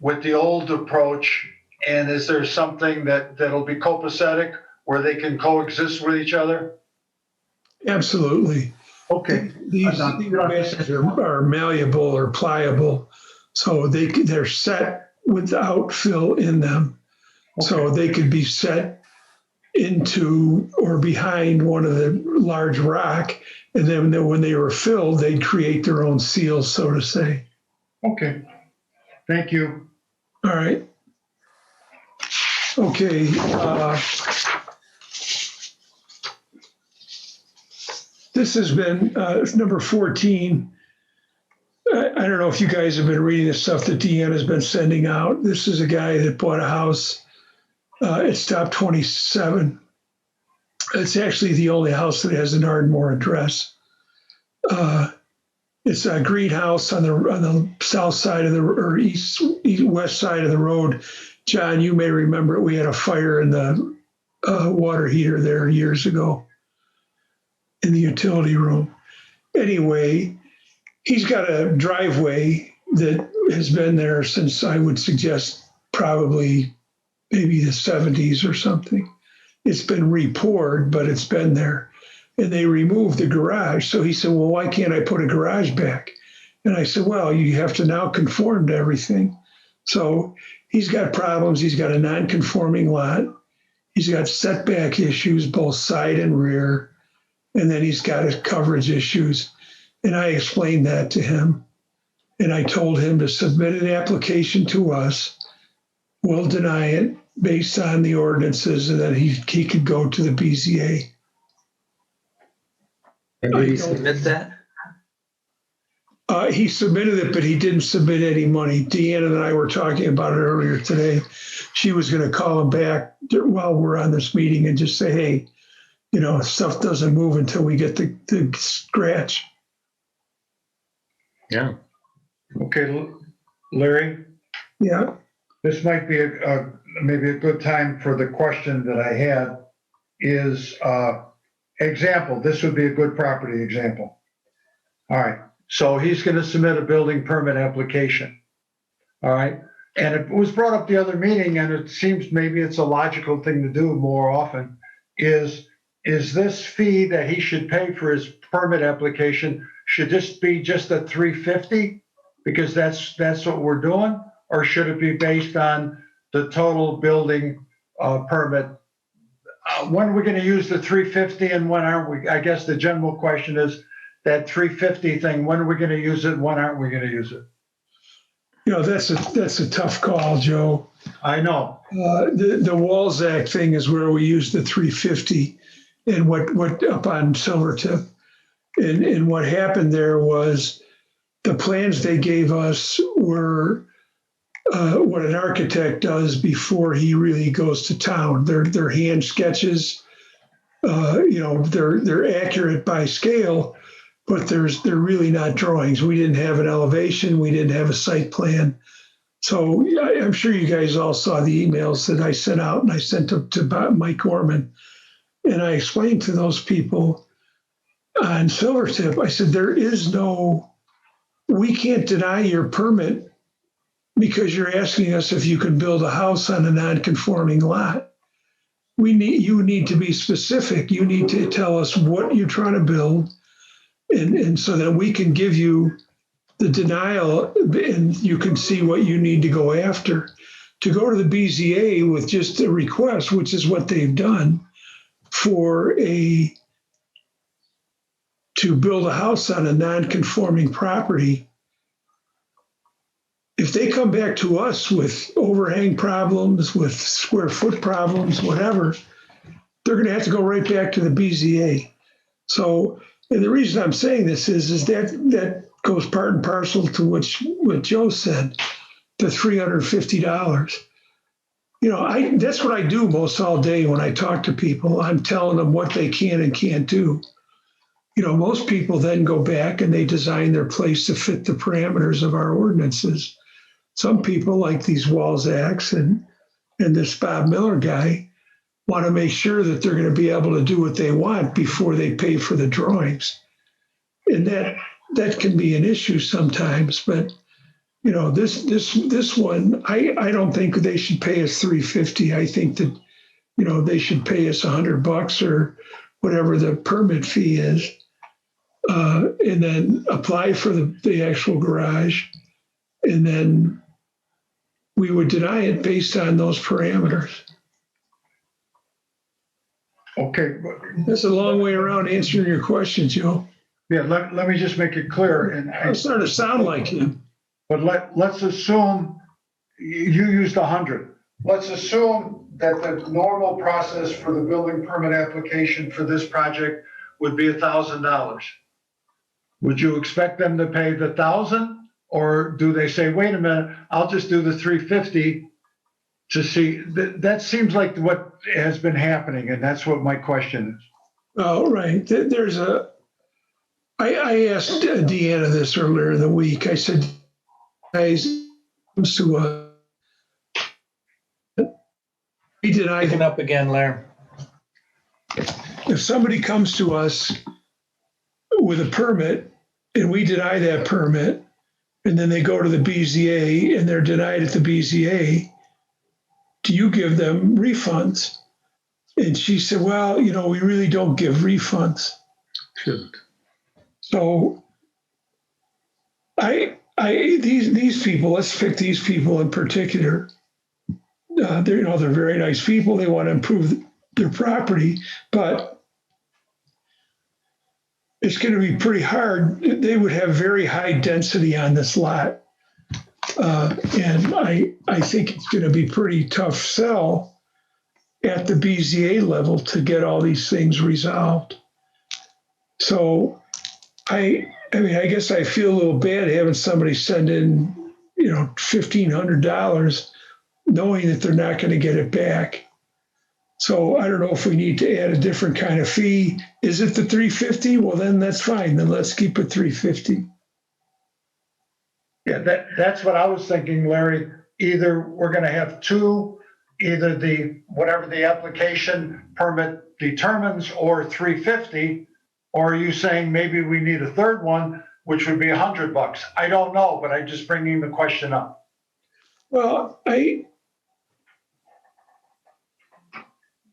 with the old approach? And is there something that'll be copacetic where they can coexist with each other? Absolutely. Okay. These meshes are malleable or pliable, so they're set without fill in them. Okay. So they could be set into or behind one of the large rock, and then when they were filled, they'd create their own seals, so to say. Okay. Thank you. All right. Okay. This has been number 14. I don't know if you guys have been reading the stuff that Deanna's been sending out. This is a guy that bought a house at Stop 27. It's actually the only house that has an Ardmore address. It's a greenhouse on the south side of or west side of the road. John, you may remember it. We had a fire in the water heater there years ago in the utility room. Anyway, he's got a driveway that has been there since, I would suggest, probably maybe the 70s or something. It's been re-poured, but it's been there. And they removed the garage. So he said, well, why can't I put a garage back? And I said, well, you have to now conform to everything. So he's got problems. He's got a non-conforming lot. He's got setback issues, both side and rear. And then he's got coverage issues. And I explained that to him. And I told him to submit an application to us. We'll deny it based on the ordinances, and then he could go to the BZA. And did he submit that? He submitted it, but he didn't submit any money. Deanna and I were talking about it earlier today. She was going to call him back while we're on this meeting and just say, hey, you know, stuff doesn't move until we get the scratch. Yeah. Okay, Larry, Yeah. this might be maybe a good time for the question that I had is example. This would be a good property example. All right. So he's going to submit a building permit application. All right. And it was brought up the other meeting, and it seems maybe it's a logical thing to do more often, is this fee that he should pay for his permit application, should this be just a $350 because that's what we're doing? Or should it be based on the total building permit? When are we going to use the $350 and when aren't we? I guess the general question is that $350 thing, when are we going to use it? When aren't we going to use it? You know, that's a tough call, Joe. I know. The Walls Act thing is where we use the $350 and what up on Silvertip. And what happened there was the plans they gave us were what an architect does before he really goes to town. They're hand sketches. You know, they're accurate by scale, but they're really not drawings. We didn't have an elevation. We didn't have a site plan. So I'm sure you guys all saw the emails that I sent out, and I sent them to Mike Gorman. And I explained to those people on Silvertip, I said, we can't deny your permit because you're asking us if you can build a house on a non-conforming lot. You need to be specific. You need to tell us what you're trying to build, and so that we can give you the denial and you can see what you need to go after. To go to the BZA with just a request, which is what they've done, to build a house on a non-conforming property, if they come back to us with overhang problems, with square foot problems, whatever, they're going to have to go right back to the BZA. So, and the reason I'm saying this is that goes part and parcel to what Joe said, the $350. You know, that's what I do most all day when I talk to people. I'm telling them what they can and can't do. You know, most people then go back and they design their place to fit the parameters of our ordinances. Some people, like these Walls Acts and this Bob Miller guy, want to make sure that they're going to be able to do what they want before they pay for the drawings. And that can be an issue sometimes, but you know, this one, I don't think they should pay us $350. I think that, you know, they should pay us $100 or whatever the permit fee is, and then apply for the actual garage, and then we would deny it based on those parameters. Okay. That's a long way around answering your question, Joe. Yeah, let me just make it clear. And I'm starting to sound like him. But let's assume you used 100. Let's assume that the normal process for the building permit application for this project would be $1,000. Would you expect them to pay the $1,000, or do they say, wait a minute, I'll just do the $350 to see? That seems like what has been happening, and that's what my question is. Oh, right. I asked Deanna this earlier in the week. I said, guys, to we deny Picking up again, Larry. if somebody comes to us with a permit and we deny that permit, and then they go to the BZA and they're denied at the BZA, do you give them refunds? And she said, well, we really don't give refunds. Shouldn't. So these people, let's pick these people in particular. They're very nice people. They want to improve their property, but it's going to be pretty hard. They would have very high density on this lot. And I think it's going to be pretty tough sell at the BZA level to get all these things resolved. So I guess I feel a little bad having somebody send in, $1,500 knowing that they're not going to get it back. So I don't know if we need to add a different kind of fee. Is it the $350? Well, then that's fine. Then let's keep it $350. Yeah, that's what I was thinking, Larry. Either we're going to have two, either whatever the application permit determines, or $350, or are you saying maybe we need a third one, which would be $100? I don't know, but I'm just bringing the question up. Well, I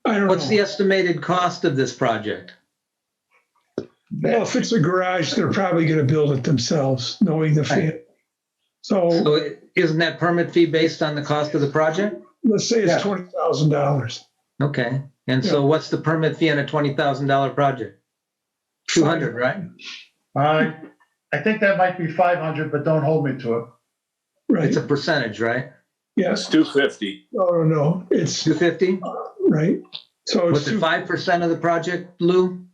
don't What's know. the estimated cost of this project? Well, if it's a garage, they're probably going to build it themselves, knowing the fee. So So isn't that permit fee based on the cost of the project? let's say it's Yeah. $20,000. Okay. And so what's the permit fee on a $20,000 project? 200, right? I think that might be 500, but don't hold me to it. Right. It's a percentage, right? Yes. It's 250. No. It's 250? right. So it's Was it 5% of the project, Lou?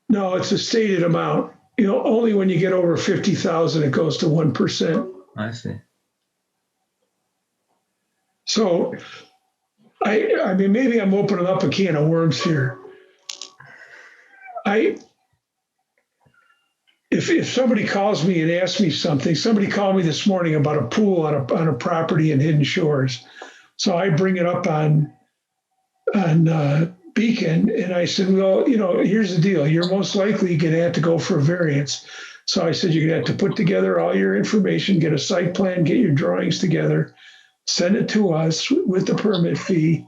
no, it's a stated amount. Only when you get over 50,000, it goes to 1%. I see. So I mean, maybe I'm opening up a can of worms here. If somebody calls me and asks me something, somebody called me this morning about a pool on a property in Hidden Shores. So I bring it up on Beacon, and I said, well, here's the deal. You're most likely going to have to go for a variance. So I said, you're going to have to put together all your information, get a site plan, get your drawings together, send it to us with the permit fee.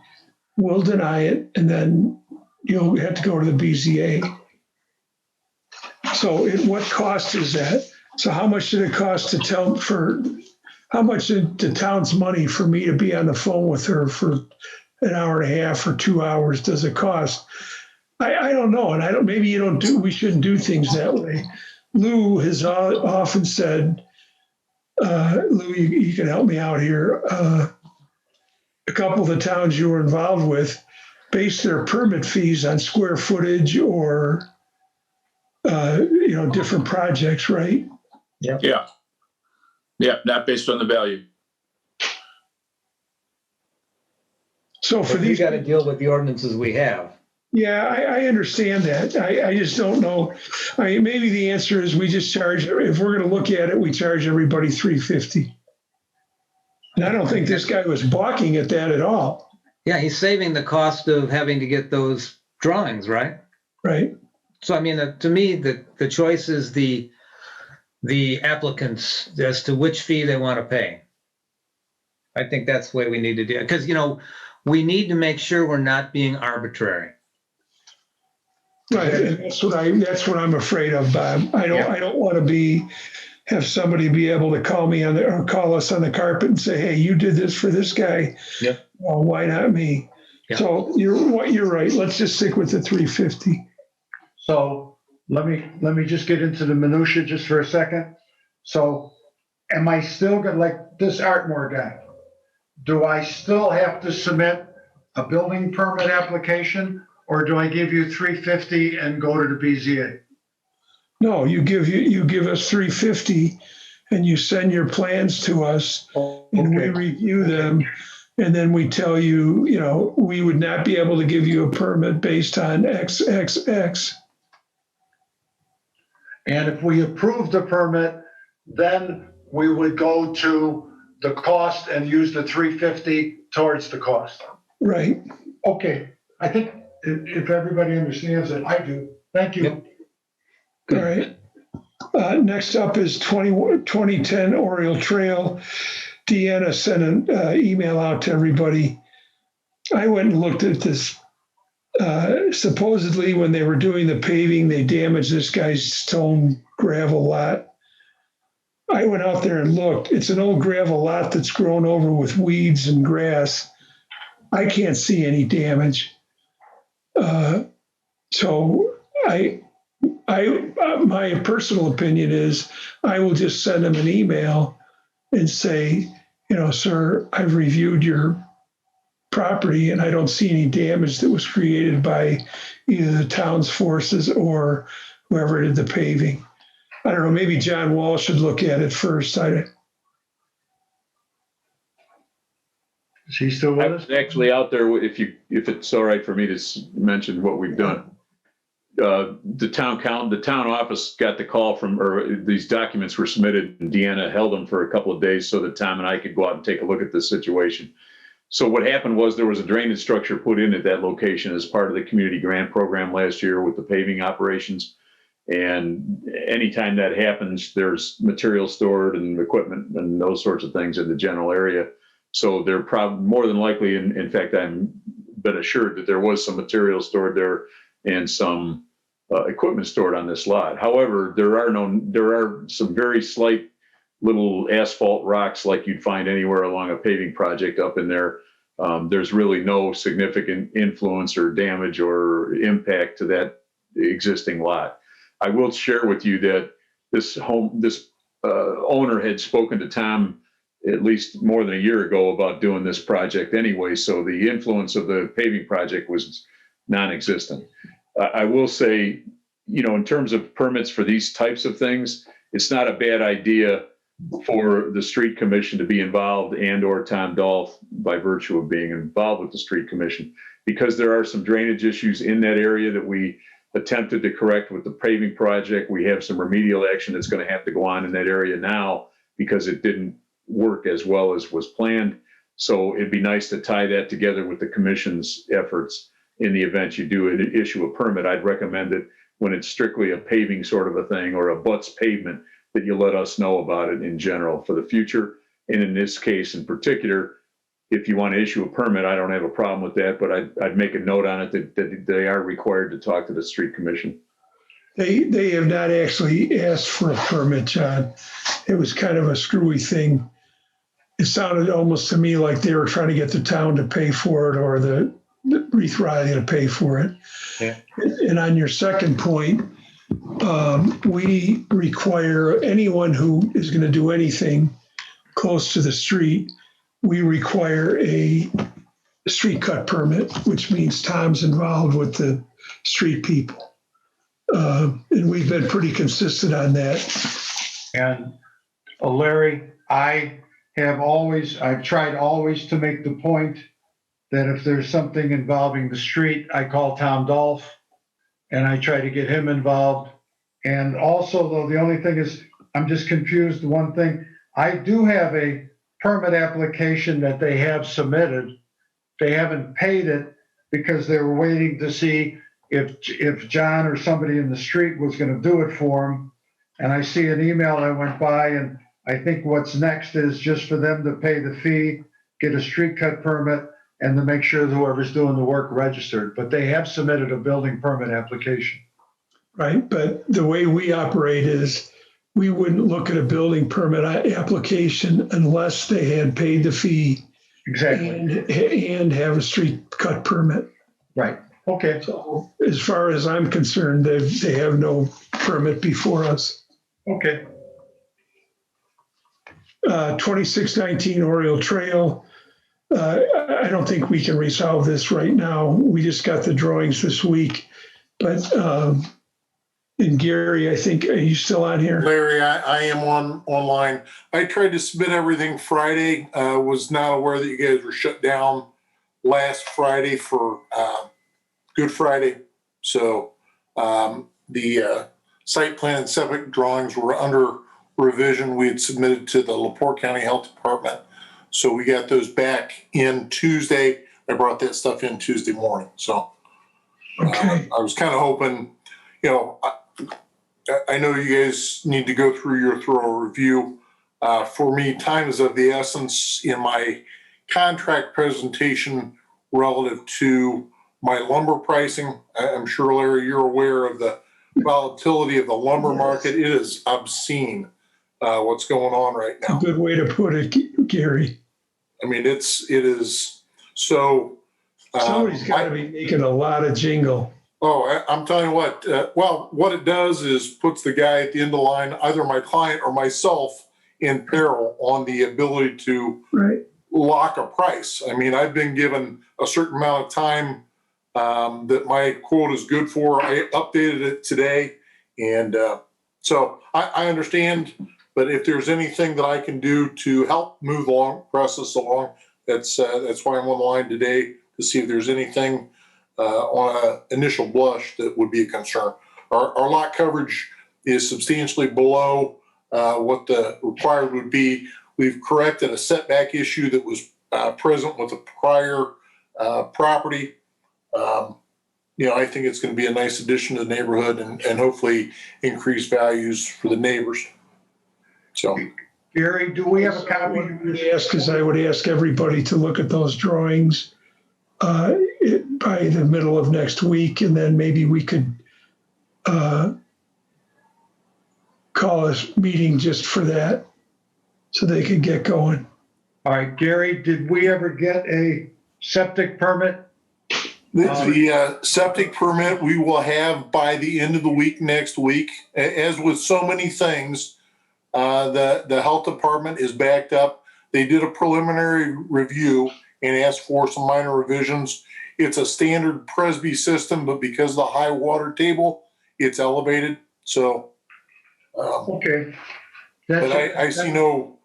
We'll deny it, and then you'll have to go to the BZA. So what cost is that? So how much did it cost to how much did the town's money for me to be on the phone with her for an hour and a half or 2 hours does it cost? I don't know. And maybe we shouldn't do things that way. Lou has often said, Lou, you can help me out here. A couple of the towns you were involved with base their permit fees on square footage or different projects, right? Yeah. Yeah, not based on the value. So for We these, got to deal with the ordinances we have. yeah, I understand that. I just don't know. Maybe the answer is we just charge, if we're going to look at it, we charge everybody $350. And I don't think this guy was balking at that at all. Yeah, he's saving the cost of having to get those drawings, right? Right. So, I mean, to me, the choice is the applicants as to which fee they want to pay. I think that's the way we need to do it. Because, we need to make sure we're not being arbitrary. Right. And that's what I'm afraid of, Bob. I don't want to have somebody be able to call me or call us on the carpet and say, hey, you did this for this guy. Yep. Well, why not me? Yep. So you're right. Let's just stick with the 350. So let me just get into the minutia just for a second. So am I still going to, like this Artmore guy, do I still have to submit a building permit application, or do I give you $350 and go to the BZA? No, you give us $350 and you send your plans to us and we review them. And then we tell you, we would not be able to give you a permit based on XXX. And if we approve the permit, then we would go to the cost and use the $350 towards the cost. Right. Okay, I think if everybody understands it, I do. Thank you. Yep. All right. Next up is 2010 Oriole Trail. Deanna sent an email out to everybody. I went and looked at this. Supposedly, when they were doing the paving, they damaged this guy's stone gravel lot. I went out there and looked. It's an old gravel lot that's grown over with weeds and grass. I can't see any damage. So my personal opinion is I will just send them an email and say, sir, I've reviewed your property and I don't see any damage that was created by either the town's forces or whoever did the paving. I don't know, maybe John Wall should look at it first. Is he still I with us? was actually out there, if it's all right for me to mention what we've done. The town office got the call or these documents were submitted, and Deanna held them for a couple of days so that Tom and I could go out and take a look at this situation. So what happened was there was a drainage structure put in at that location as part of the community grant program last year with the paving operations. And anytime that happens, there's material stored and equipment and those sorts of things in the general area. So they're probably more than likely, in fact, I'm been assured that there was some material stored there and some equipment stored on this lot. However, there are some very slight little asphalt rocks like you'd find anywhere along a paving project up in there. There's really no significant influence or damage or impact to that existing lot. I will share with you that this owner had spoken to Tom at least more than a year ago about doing this project anyway, so the influence of the paving project was non-existent. I will say, in terms of permits for these types of things, it's not a bad idea for the street commission to be involved and or Tom Dolph by virtue of being involved with the street commission, because there are some drainage issues in that area that we attempted to correct with the paving project. We have some remedial action that's going to have to go on in that area now because it didn't work as well as was planned. So it'd be nice to tie that together with the commission's efforts in the event you do issue a permit. I'd recommend that when it's strictly a paving sort of a thing or a butts pavement, that you let us know about it in general for the future. And in this case in particular, if you want to issue a permit, I don't have a problem with that, but I'd make a note on it that they are required to talk to the street commission. They have not actually asked for a permit, John. It was kind of a screwy thing. It sounded almost to me like they were trying to get the town to pay for it or the Reith Riley to pay for it. Yeah. And on your second point, we require anyone who is going to do anything close to the street, we require a street cut permit, which means Tom's involved with the street people. And we've been pretty consistent on that. And Larry, I've tried always to make the point that if there's something involving the street, I call Tom Dolph and I try to get him involved. And also, though, the only thing is, I'm just confused. One thing, I do have a permit application that they have submitted. They haven't paid it because they were waiting to see if John or somebody in the street was going to do it for them. And I see an email that went by, and I think what's next is just for them to pay the fee, get a street cut permit, and to make sure that whoever's doing the work registered. But they have submitted a building permit application. Right, but the way we operate is we wouldn't look at a building permit application unless they had paid the fee. Exactly. And have a street cut permit. Right. Okay. So as far as I'm concerned, they have no permit before us. Okay. 2619 Oriole Trail. I don't think we can resolve this right now. We just got the drawings this week, but and Gary, I think, are you still on here? Larry, I am online. I tried to submit everything Friday. Was not aware that you guys were shut down last Friday for Good Friday. So the site plan and septic drawings were under revision. We had submitted to the LaPorte County Health Department. So we got those back in Tuesday. I brought that stuff in Tuesday morning. So Okay. I was kind of hoping, I know you guys need to go through your thorough review. For me, time is of the essence in my contract presentation relative to my lumber pricing. I'm sure, Larry, you're aware of the volatility of the lumber market. It is obscene what's going on right now. Good way to put it, Gary. I mean, it is so. Somebody's got to be making a lot of jingle. Oh, I'm telling you what. Well, what it does is puts the guy at the end of the line, either my client or myself, in peril on the ability to lock a price. I mean, I've been given a certain amount of time that my quote is good for. I updated it today, and so I understand. But if there's anything that I can do to help move the process along, that's why I'm on the line today to see if there's anything on an initial blush that would be a concern. Our lot coverage is substantially below what the required would be. We've corrected a setback issue that was present with a prior property. I think it's going to be a nice addition to the neighborhood and hopefully increase values for the neighbors. So, Gary, do we have a copy? I would ask everybody to look at those drawings by the middle of next week, and then maybe we could call a meeting just for that so they could get going. All right, Gary, did we ever get a septic permit? The septic permit we will have by the end of the week next week. As with so many things, the health department is backed up. They did a preliminary review and asked for some minor revisions. It's a standard Presby system, but because of the high water table, it's elevated. So, okay. But I see no,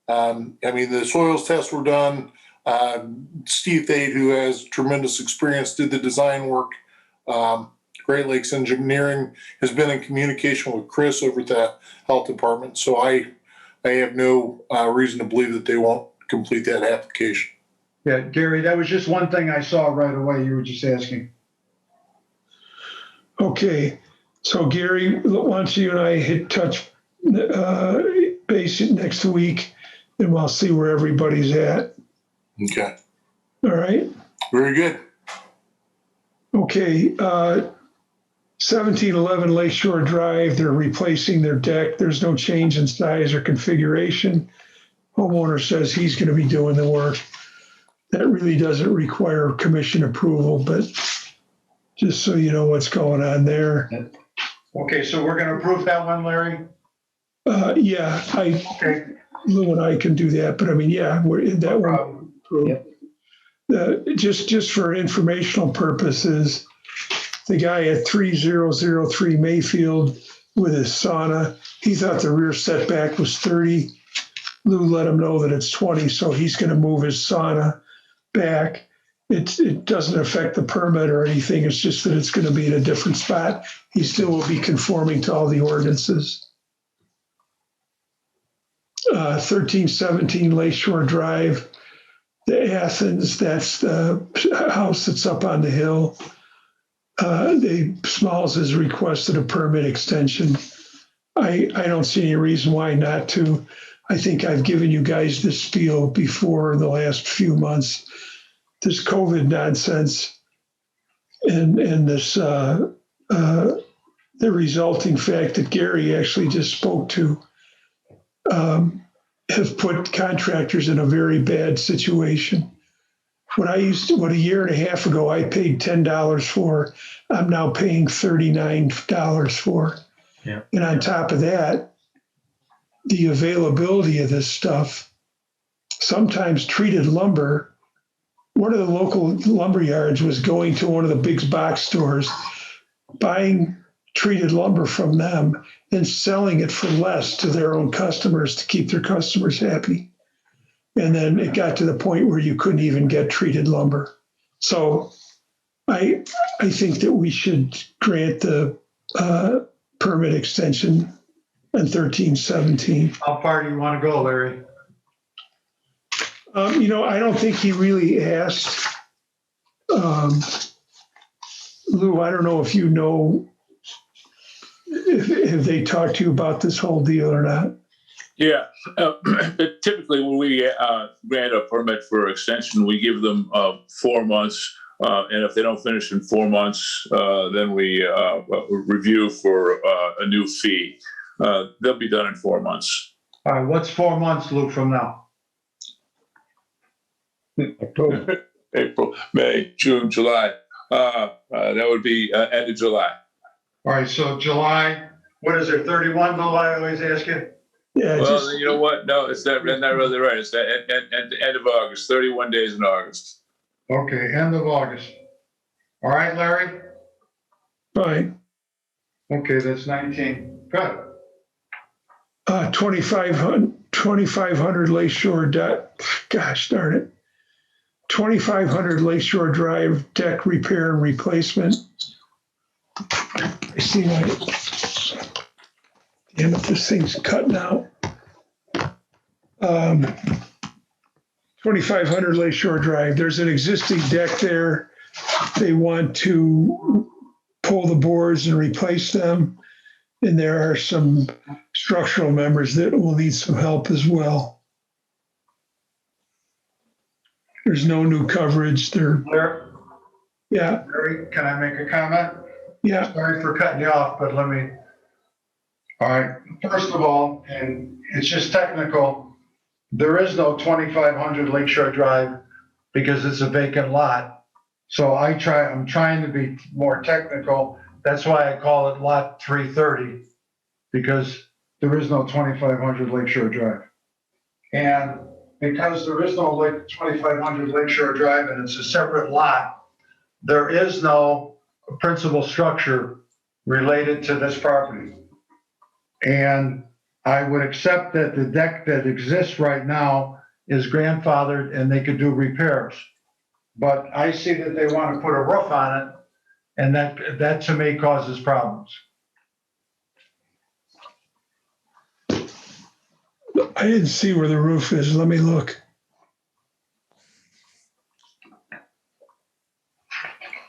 the soils tests were done. Steve Thade, who has tremendous experience, did the design work. Great Lakes Engineering has been in communication with Chris over at the health department. So I have no reason to believe that they won't complete that application. Yeah, Gary, that was just one thing I saw right away. You were just asking. Okay, so Gary, why don't you and I hit touch base next week, and we'll see where everybody's at. Okay. All right. Very good. Okay. 1711 Lakeshore Drive, they're replacing their deck. There's no change in size or configuration. Homeowner says he's going to be doing the work. That really doesn't require commission approval, but just so you know what's going on there. Okay, so we're going to approve that one, Larry? Yeah, Okay. Lou and I can do that, but I mean, yeah, that one. Yep. Just for informational purposes, the guy at 3003 Mayfield with his sauna, he thought the rear setback was 30. Lou let him know that it's 20, so he's going to move his sauna back. It doesn't affect the permit or anything. It's just that it's going to be in a different spot. He still will be conforming to all the ordinances. 1317 Lakeshore Drive, the Athens, that's the house that's up on the hill. The Smalls has requested a permit extension. I don't see any reason why not to. I think I've given you guys this spiel before the last few months. This COVID nonsense and this the resulting fact that Gary actually just spoke to have put contractors in a very bad situation. What a year and a half ago I paid $10 for, I'm now paying $39 for. Yeah. And on top of that, the availability of this stuff, sometimes treated lumber, one of the local lumber yards was going to one of the big box stores, buying treated lumber from them and selling it for less to their own customers to keep their customers happy. And then it got to the point where you couldn't even get treated lumber. So I think that we should grant the permit extension on 1317. How far do you want to go, Larry? I don't think he really asked. Lou, I don't know if you know if they talked to you about this whole deal or not. Yeah, but typically when we grant a permit for extension, we give them 4 months. And if they don't finish in 4 months, then we review for a new fee. They'll be done in 4 months. All right, what's 4 months, Lou, from now? October. April, May, June, July. That would be end of July. All right, so July, what is it, 31, Lou, I always ask you? Yeah, Well, just, you know what? No, it's not really right. It's at end of August, 31 days in August. Okay, end of August. All right, Larry? fine. Okay, that's 19. Good. 2,500 Lakeshore gosh darn it. 2,500 Lakeshore Drive deck repair and replacement. I see my, damn it, this thing's cutting out. 2,500 Lakeshore Drive. There's an existing deck there. They want to pull the boards and replace them. And there are some structural members that will need some help as well. There's no new coverage there. Yeah, Larry, can I make a comment? yeah. Sorry for cutting you off, but let me. All right, first of all, and it's just technical, there is no 2,500 Lakeshore Drive because it's a vacant lot. So I'm trying to be more technical. That's why I call it lot 330, because there is no 2,500 Lakeshore Drive. And because there is no 2,500 Lakeshore Drive and it's a separate lot, there is no principal structure related to this property. And I would accept that the deck that exists right now is grandfathered and they could do repairs. But I see that they want to put a roof on it, and that to me causes problems. I didn't see where the roof is. Let me look.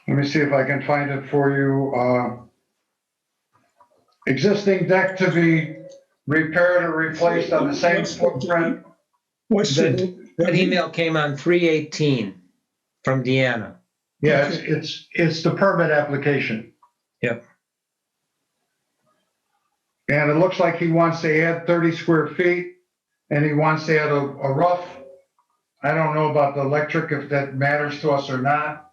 Let me see if I can find it for you. Existing deck to be repaired or replaced on the same footprint. What's the? That email came on 3/18 from Deanna. Yeah, it's the permit application. Yep. And it looks like he wants to add 30 square feet and he wants to add a roof. I don't know about the electric, if that matters to us or not.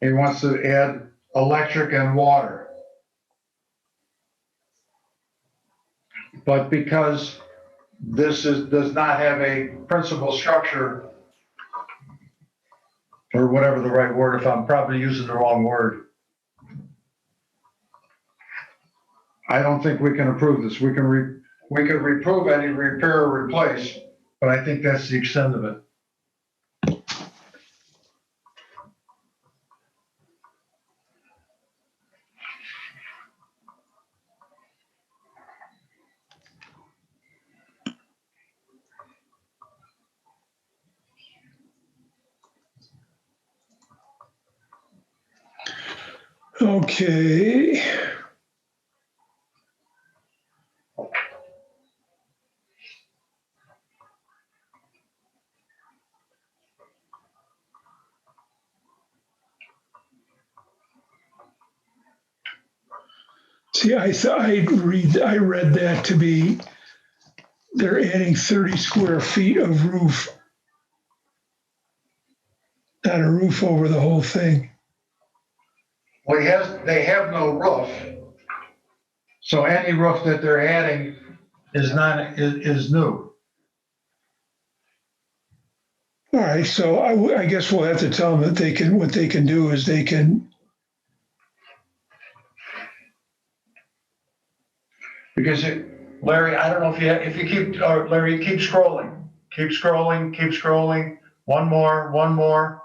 He wants to add electric and water. But because this does not have a principal structure, or whatever the right word, if I'm probably using the wrong word, I don't think we can approve this. We can reprove any repair or replace, but I think that's the extent of it. Okay. See, I read that to be they're adding 30 square feet of roof, not a roof over the whole thing. Well, they have no roof. So any roof that they're adding is new. All right, so I guess we'll have to tell them that what they can do is they can. Because Larry, I don't know if you keep, Larry, keep scrolling. One more,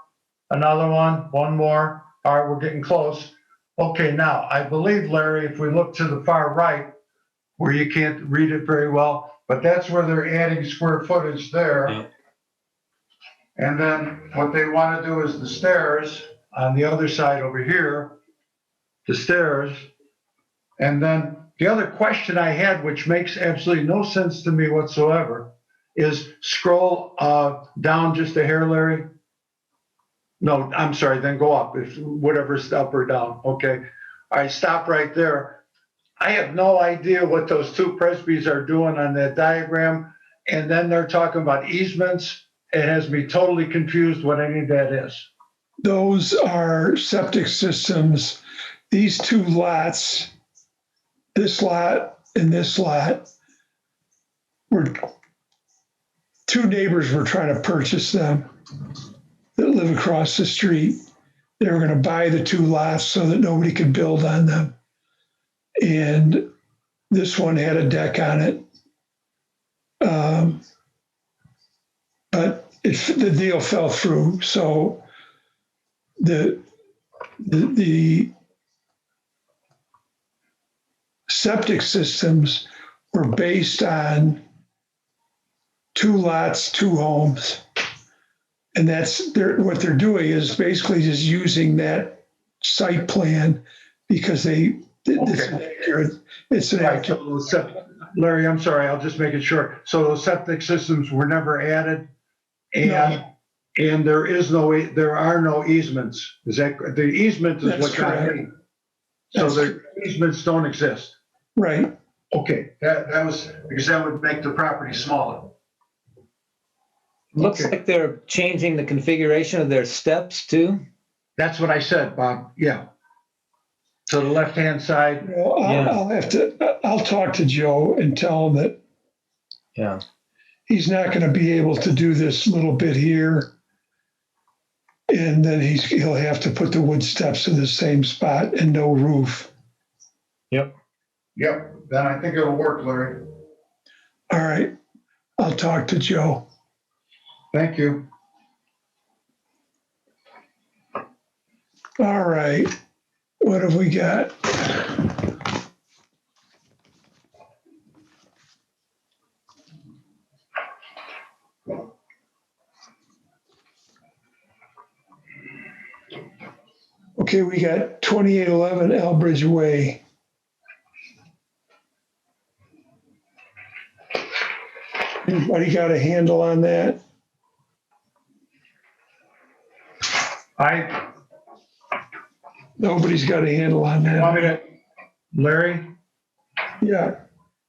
another one more. All right, we're getting close. Okay, now I believe, Larry, if we look to the far right, where you can't read it very well, but that's where they're adding square footage there. Yeah. And then what they want to do is the stairs on the other side over here, the stairs. And then The other question I had, which makes absolutely no sense to me whatsoever, is scroll down just a hair, Larry. No, I'm sorry, then go up, if whatever's up or down. Okay. All right, stop right there. I have no idea what those two presbys are doing on that diagram. And then they're talking about easements. It has me totally confused what any of that is. Those are septic systems. These two lots, this lot and this lot, were two neighbors were trying to purchase them that live across the street. They were going to buy the two lots so that nobody could build on them. And this one had a deck on it. But the deal fell through. So the septic systems were based on two lots, two homes. And what they're doing is basically just using that site plan because it's an accurate. Larry, I'm sorry, I'll just make it short. So those septic systems were never added, and there are no easements. Is that the easement is That's what got correct. me? So the easements don't exist. Right. Okay, that was because that would make the property smaller. Looks Okay. like they're changing the configuration of their steps too. That's what I said, Bob. Yeah. To the left-hand side. Well, I'll talk to Joe and tell him that Yeah. he's not going to be able to do this little bit here. And then he'll have to put the wood steps in the same spot and no roof. Yep. Yep, then I think it'll work, Larry. All right. I'll talk to Joe. Thank you. All right. What have we got? Okay, we got 2811 Elbridge Way. Anybody got a handle on that? Nobody's got a handle on Want me that. to, Larry? Yeah.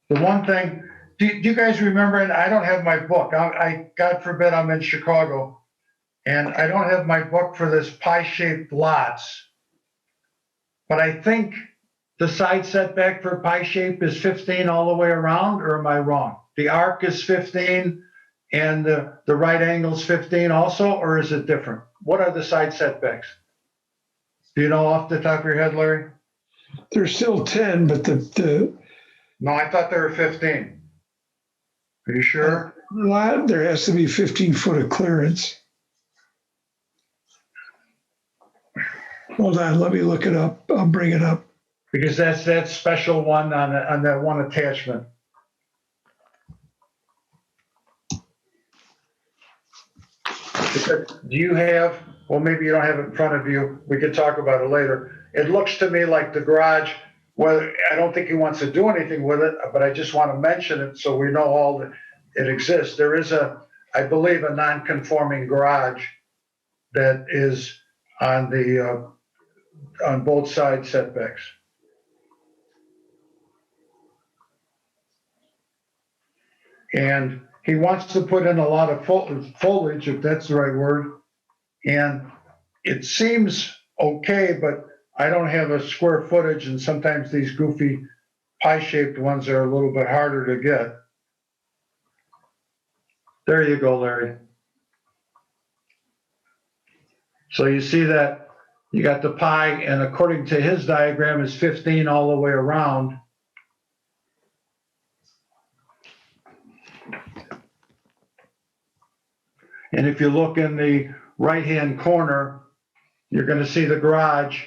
The one thing, do you guys remember, and I don't have my book. God forbid I'm in Chicago, and I don't have my book for this pie-shaped lots. But I think the side setback for pie shape is 15 all the way around, or am I wrong? The arc is 15 and the right angle is 15 also, or is it different? What are the side setbacks? Do you know off the top of your head, Larry? They're still 10, but the No, I thought they were 15. Are you sure? lot, there has to be 15 foot of clearance. Hold on, let me look it up. I'll bring it up. Because that's that special one on that one attachment. Do you have, well, maybe you don't have it in front of you. We could talk about it later. It looks to me like the garage, well, I don't think he wants to do anything with it, but I just want to mention it so we know all that it exists. There is I believe, a non-conforming garage that is on both side setbacks. And he wants to put in a lot of foliage, if that's the right word. And it seems okay, but I don't have a square footage, and sometimes these goofy pie-shaped ones are a little bit harder to get. There you go, Larry. So you see that you got the pie, and according to his diagram, is 15 all the way around. And if you look in the right-hand corner, you're going to see the garage,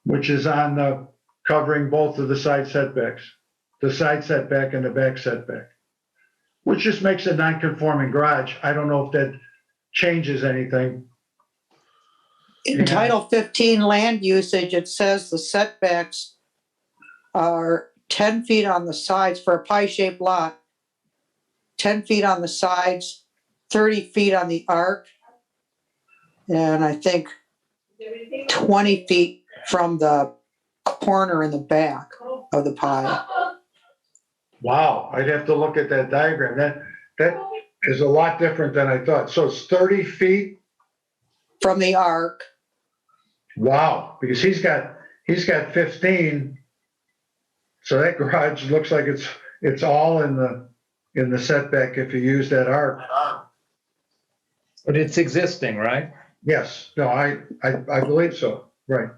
which is on the covering both of the side setbacks, the side setback and the back setback, which just makes a non-conforming garage. I don't know if that changes anything. In Title 15 land usage, it says the setbacks are 10 feet on the sides for a pie-shaped lot, 10 feet on the sides, 30 feet on the arc, and I think 20 feet from the corner in the back of the pie. Wow, I'd have to look at that diagram. That is a lot different than I thought. So it's 30 feet? From the arc, Wow, because he's got 15. So that garage looks like it's all in the setback if you use that arc. But it's existing, right? Yes, no, I believe so, right.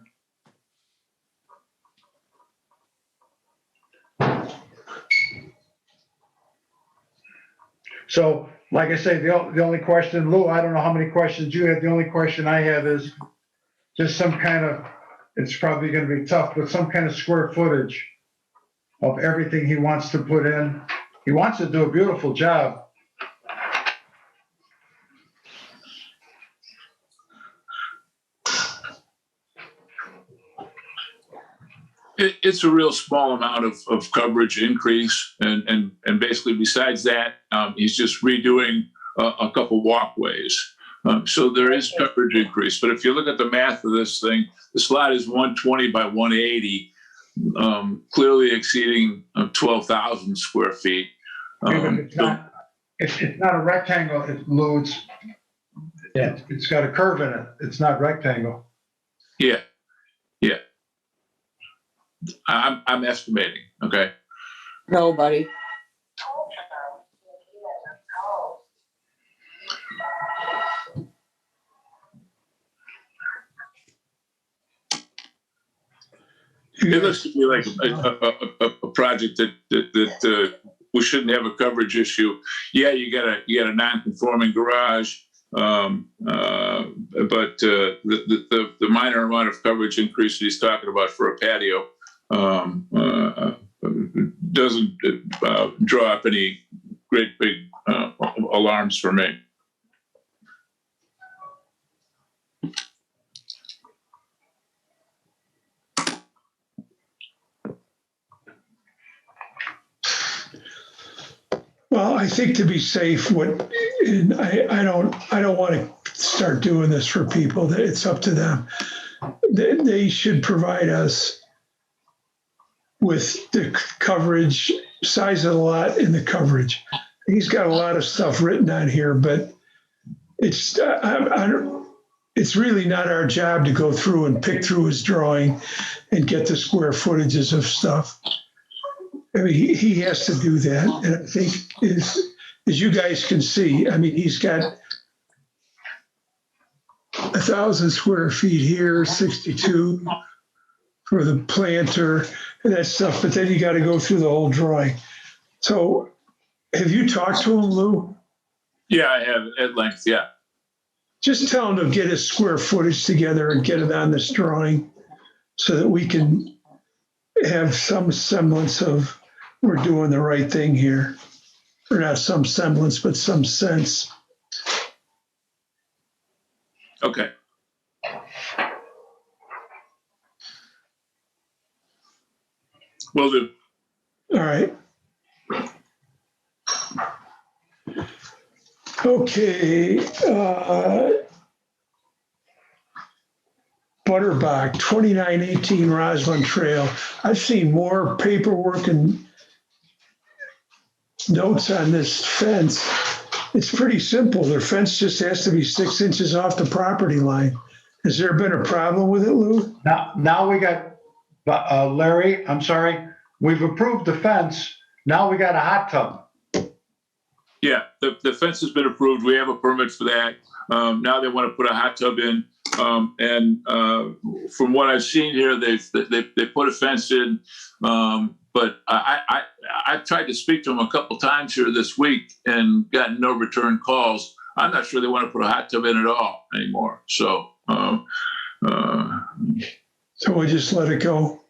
So, like I say, the only question, Lou, I don't know how many questions you have. The only question I have is just some kind of, it's probably going to be tough, but some kind of square footage of everything he wants to put in. He wants to do a beautiful job. It's a real small amount of coverage increase, and basically besides that, he's just redoing a couple walkways. So there is coverage increase. But if you look at the math of this thing, this lot is 120 by 180, clearly exceeding 12,000 square feet. It's not a rectangle, Lou. It's got a curve in it. It's not rectangle. Yeah. I'm estimating. Okay. nobody. It looks to me like a project that we shouldn't have a coverage issue. Yeah, you got a non-conforming garage, but the minor amount of coverage increase that he's talking about for a patio doesn't draw up any great big alarms for me. Well, I think to be safe, and I don't want to start doing this for people. It's up to them. They should provide us with the coverage, size of the lot, and the coverage. He's got a lot of stuff written on here, but it's really not our job to go through and pick through his drawing and get the square footages of stuff. I mean, he has to do that. And I think, as you guys can see, I mean, he's got 1,000 square feet here, 62 for the planter and that stuff. But then you got to go through the whole drawing. So have you talked to him, Lou? Yeah, I have at length. Yeah. Just tell him to get his square footage together and get it on this drawing so that we can have some semblance of we're doing the right thing here. Or not some semblance, but some sense. Okay. Will do. All right. Okay. Butterbach, 2918 Roslyn Trail. I've seen more paperwork and notes on this fence. It's pretty simple. Their fence just has to be 6 inches off the property line. Has there been a problem with it, Lou? Now we got, Larry, I'm sorry, we've approved the fence. Now we got a hot tub. Yeah, the fence has been approved. We have a permit for that. Now they want to put a hot tub in. And from what I've seen here, they put a fence in. But I've tried to speak to them a couple times here this week and gotten no return calls. I'm not sure they want to put a hot tub in at all anymore. So So we just let it go.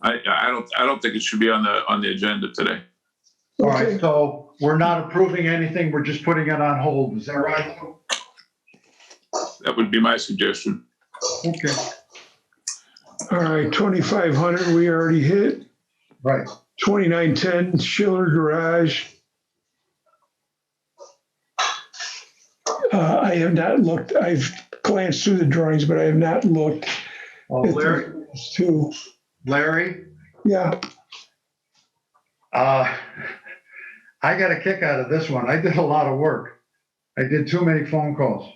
I don't think it should be on the agenda today. All right, so we're not approving anything. We're just putting it on hold. Is that right? That would be my suggestion. Okay. All right, 2,500 we already hit. Right. 2910 Schiller Garage. I have not looked, I've glanced through the drawings, but I have not looked Oh, at Larry, those two. Larry, Yeah, I got a kick out of this one. I did a lot of work. I did too many phone calls.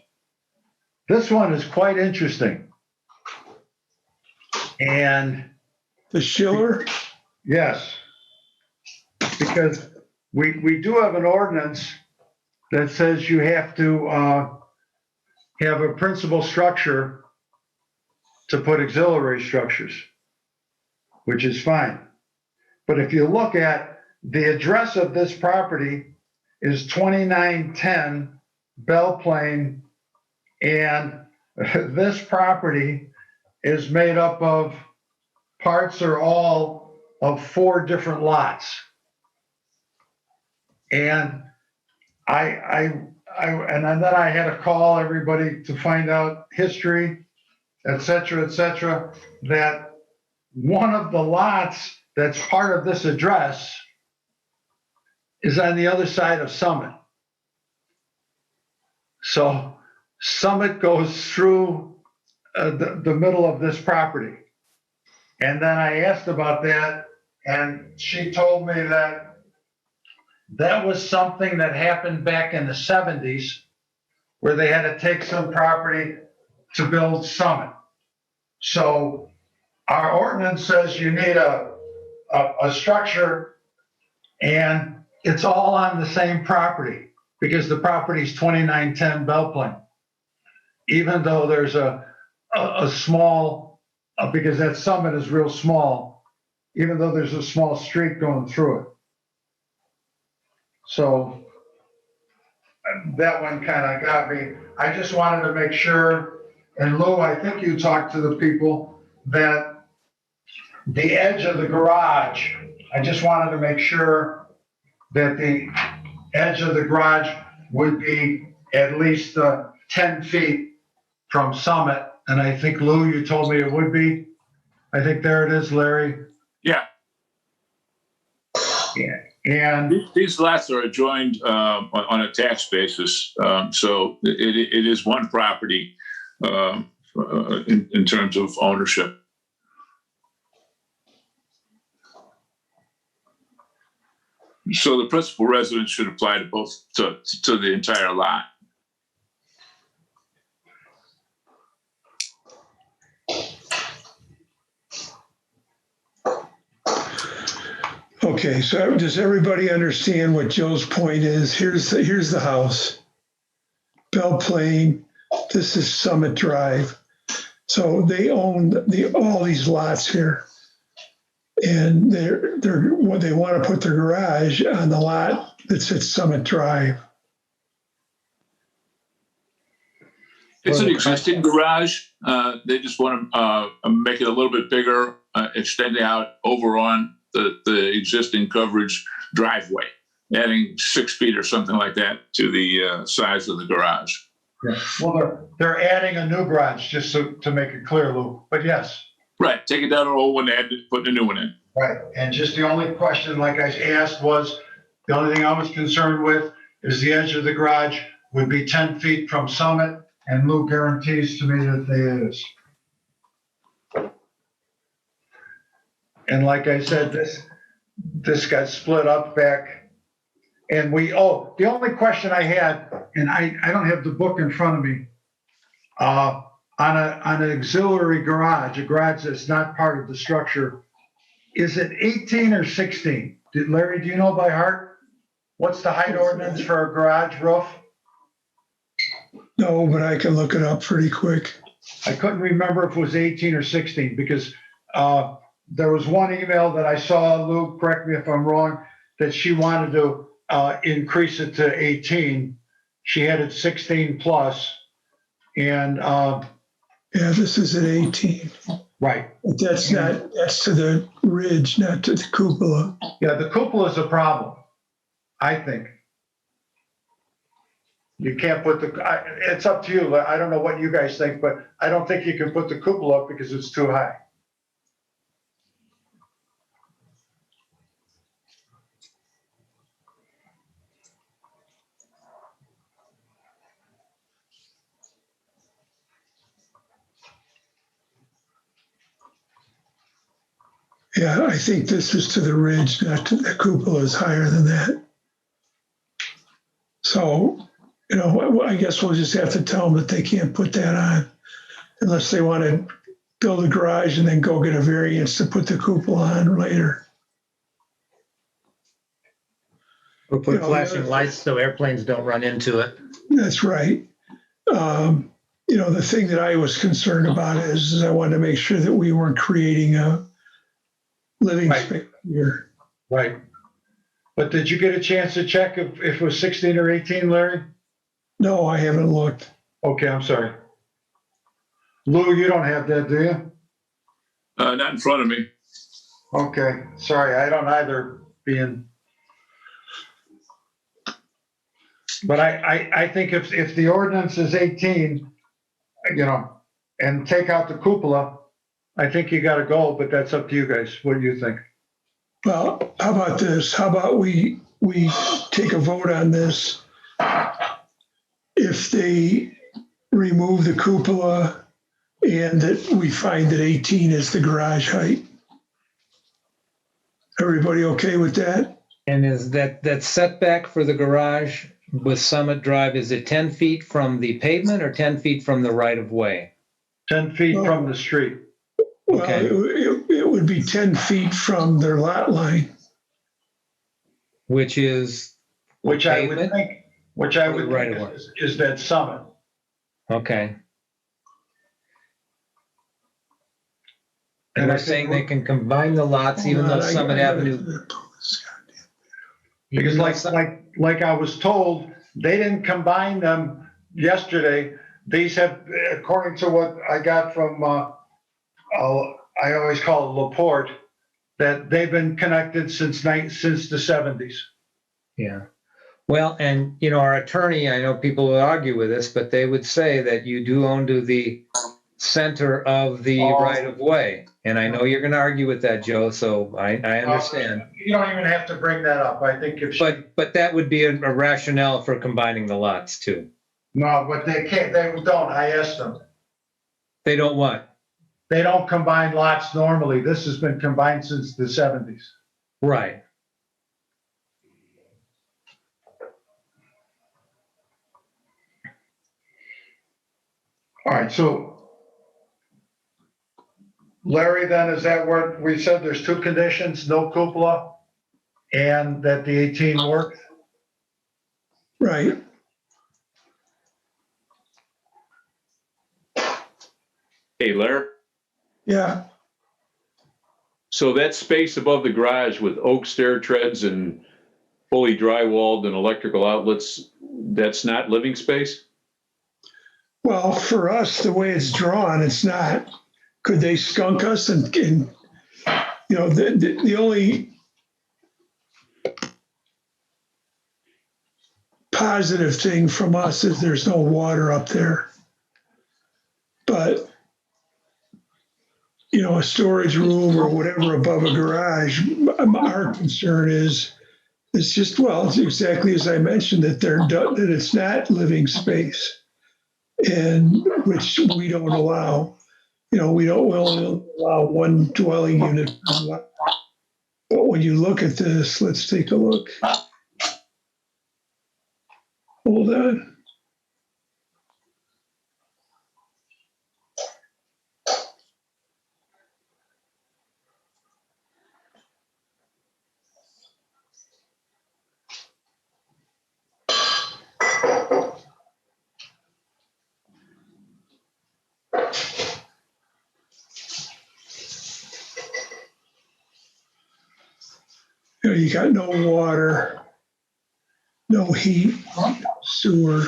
This one is quite interesting. And the Schiller. yes, because we do have an ordinance that says you have to have a principal structure to put auxiliary structures, which is fine. But if you look at the address of this property is 2910 Belle Plaine, and this property is made up of parts or all of 4 different lots. And and then I had to call everybody to find out history, et cetera, that one of the lots that's part of this address is on the other side of Summit. So Summit goes through the middle of this property. And then I asked about that, and she told me that that was something that happened back in the 70s, where they had to take some property to build Summit. So our ordinance says you need a structure, and it's all on the same property because the property is 2910 Belle Plaine. Even though there's a small, because that Summit is real small, even though there's a small street going through it. So that one kind of got me. I just wanted to make sure, and Lou, I think you talked to the people, that the edge of the garage, I just wanted to make sure that the edge of the garage would be at least 10 feet from Summit. And I think, Lou, you told me it would be. I think there it is, Larry. Yeah. Yeah. And These lots are adjoined on a tax basis, so it is one property in terms of ownership. So the principal residence should apply to both to the entire lot. Okay, so does everybody understand what Joe's point is? Here's the house, Belle Plaine. This is Summit Drive. So they own all these lots here, and they want to put their garage on the lot that's at Summit Drive. It's an existing garage. They just want to make it a little bit bigger, extending out over on the existing coverage driveway, adding 6 feet or something like that to the size of the garage. yeah, well, they're adding a new garage, just to make it clear, Lou. But yes, Right, take it down an old one, put a new one in. right. And just the only question, like I asked, was the only thing I was concerned with is the edge of the garage would be 10 feet from Summit, and Lou guarantees to me that they is. And like I said, this got split up back, and the only question I had, and I don't have the book in front of me, on an auxiliary garage, a garage that's not part of the structure, is it 18 or 16? Larry, do you know by heart? What's the height ordinance for a garage roof? No, but I can look it up pretty quick. I couldn't remember if it was 18 or 16 because there was one email that I saw, Lou, correct me if I'm wrong, that she wanted to increase it to 18. She had it 16 plus. And Yeah, this is at 18. right. But that's to the ridge, not to the cupola. Yeah, the cupola is a problem, I think. You can't put it's up to you. I don't know what you guys think, but I don't think you can put the cupola up because it's too high. Yeah, I think this is to the ridge, not to the cupola is higher than that. So, I guess we'll just have to tell them that they can't put that on unless they want to build a garage and then go get a variance to put the cupola on later. Or put You know, flashing lights so airplanes don't run into it. That's right. The thing that I was concerned about is I wanted to make sure that we weren't creating a living Right. space here. Right. But did you get a chance to check if it was 16 or 18, Larry? No, I haven't looked. Okay, I'm sorry. Lou, you don't have that, do you? Not in front of me. Okay, sorry, I don't either, being. But I think if the ordinance is 18, and take out the cupola, I think you gotta go, but that's up to you guys. What do you think? Well, how about this? How about we take a vote on this? If they remove the cupola and that we find that 18 is the garage height. Everybody okay with that? And is that setback for the garage with Summit Drive, is it 10 feet from the pavement or 10 feet from the right of way? 10 feet from the street. Well, Okay. it would be 10 feet from their lot line. Which is Which I would pavement? think Right away. is that Summit. Okay. And And I we're think saying they can combine the lots even though Summit Avenue. Because even though like I was told, they didn't combine them yesterday. These have, according to what I got from, I always call it Laporte, that they've been connected since the 70s. Yeah. Well, and our attorney, I know people will argue with this, but they would say that you do own to the center of the right of way. And I know you're going to argue with that, Joe, so I understand. You don't even have to bring that up. I think if But that would be a rationale for combining the lots too. no, but they can't, they don't. I asked them. They don't want. They don't combine lots normally. This has been combined since the 70s. Right. All right, so Larry, then, is that what we said? There's two conditions, no cupola and that the 18 works? Right. Hey, Larry, Yeah. so that space above the garage with oak stair treads and fully drywalled and electrical outlets, that's not living space? Well, for us, the way it's drawn, it's not. Could they skunk us and the only positive thing from us is there's no water up there. But a storage room or whatever above a garage, our concern is it's just, well, it's exactly as I mentioned, that that it's not living space, and which we don't allow. We don't allow one dwelling unit. But when you look at this, let's take a look. Hold on. You got no water, no heat, sewer.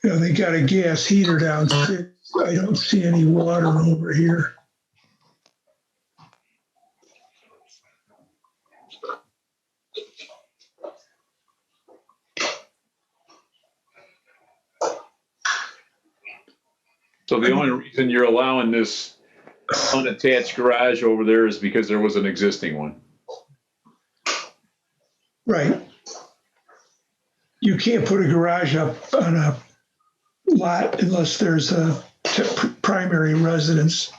They got a gas heater downstairs. I don't see any water over here. So the only reason you're allowing this unattached garage over there is because there was an existing one. Right. You can't put a garage up on a lot unless there's a primary residence.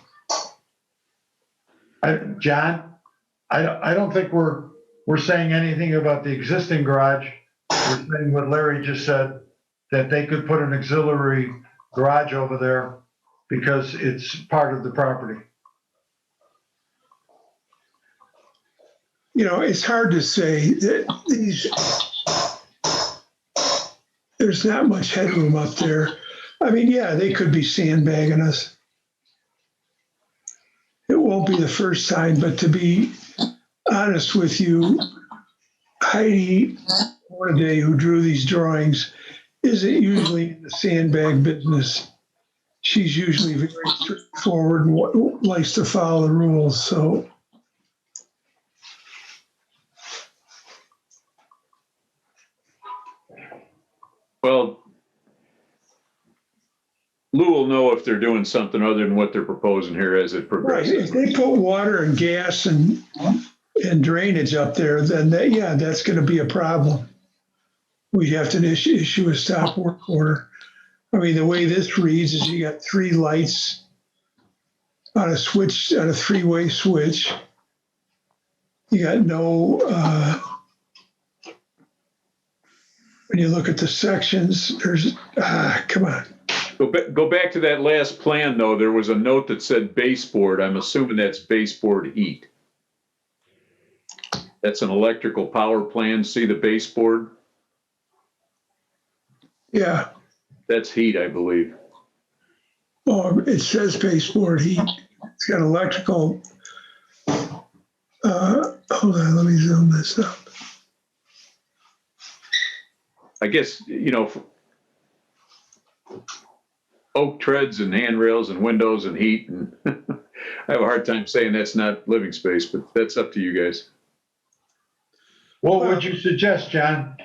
John, I don't think we're saying anything about the existing garage. We're saying what Larry just said, that they could put an auxiliary garage over there because it's part of the property. You know, it's hard to say that there's not much headroom up there. I mean, yeah, they could be sandbagging us. It won't be the first time, but to be honest with you, Heidi Hornaday, who drew these drawings, isn't usually in the sandbag business. She's usually very straightforward and likes to follow the rules, so. Well, Lou will know if they're doing something other than what they're proposing here as it Right, progresses. if they put water and gas and drainage up there, then that's gonna be a problem. We'd have to issue a stop work order. I mean, the way this reads is you got 3 lights on a switch, on a 3-way switch. You got no, when you look at the sections, there's, come on. Go back to that last plan, though. There was a note that said baseboard. I'm assuming that's baseboard heat. That's an electrical power plan. See the baseboard? Yeah, That's heat, I believe. oh, it says baseboard heat. It's got electrical. Hold on, let me zoom this up. I guess, you know, oak treads and handrails and windows and heat. And I have a hard time saying that's not living space, but that's up to you guys. What would you suggest, John?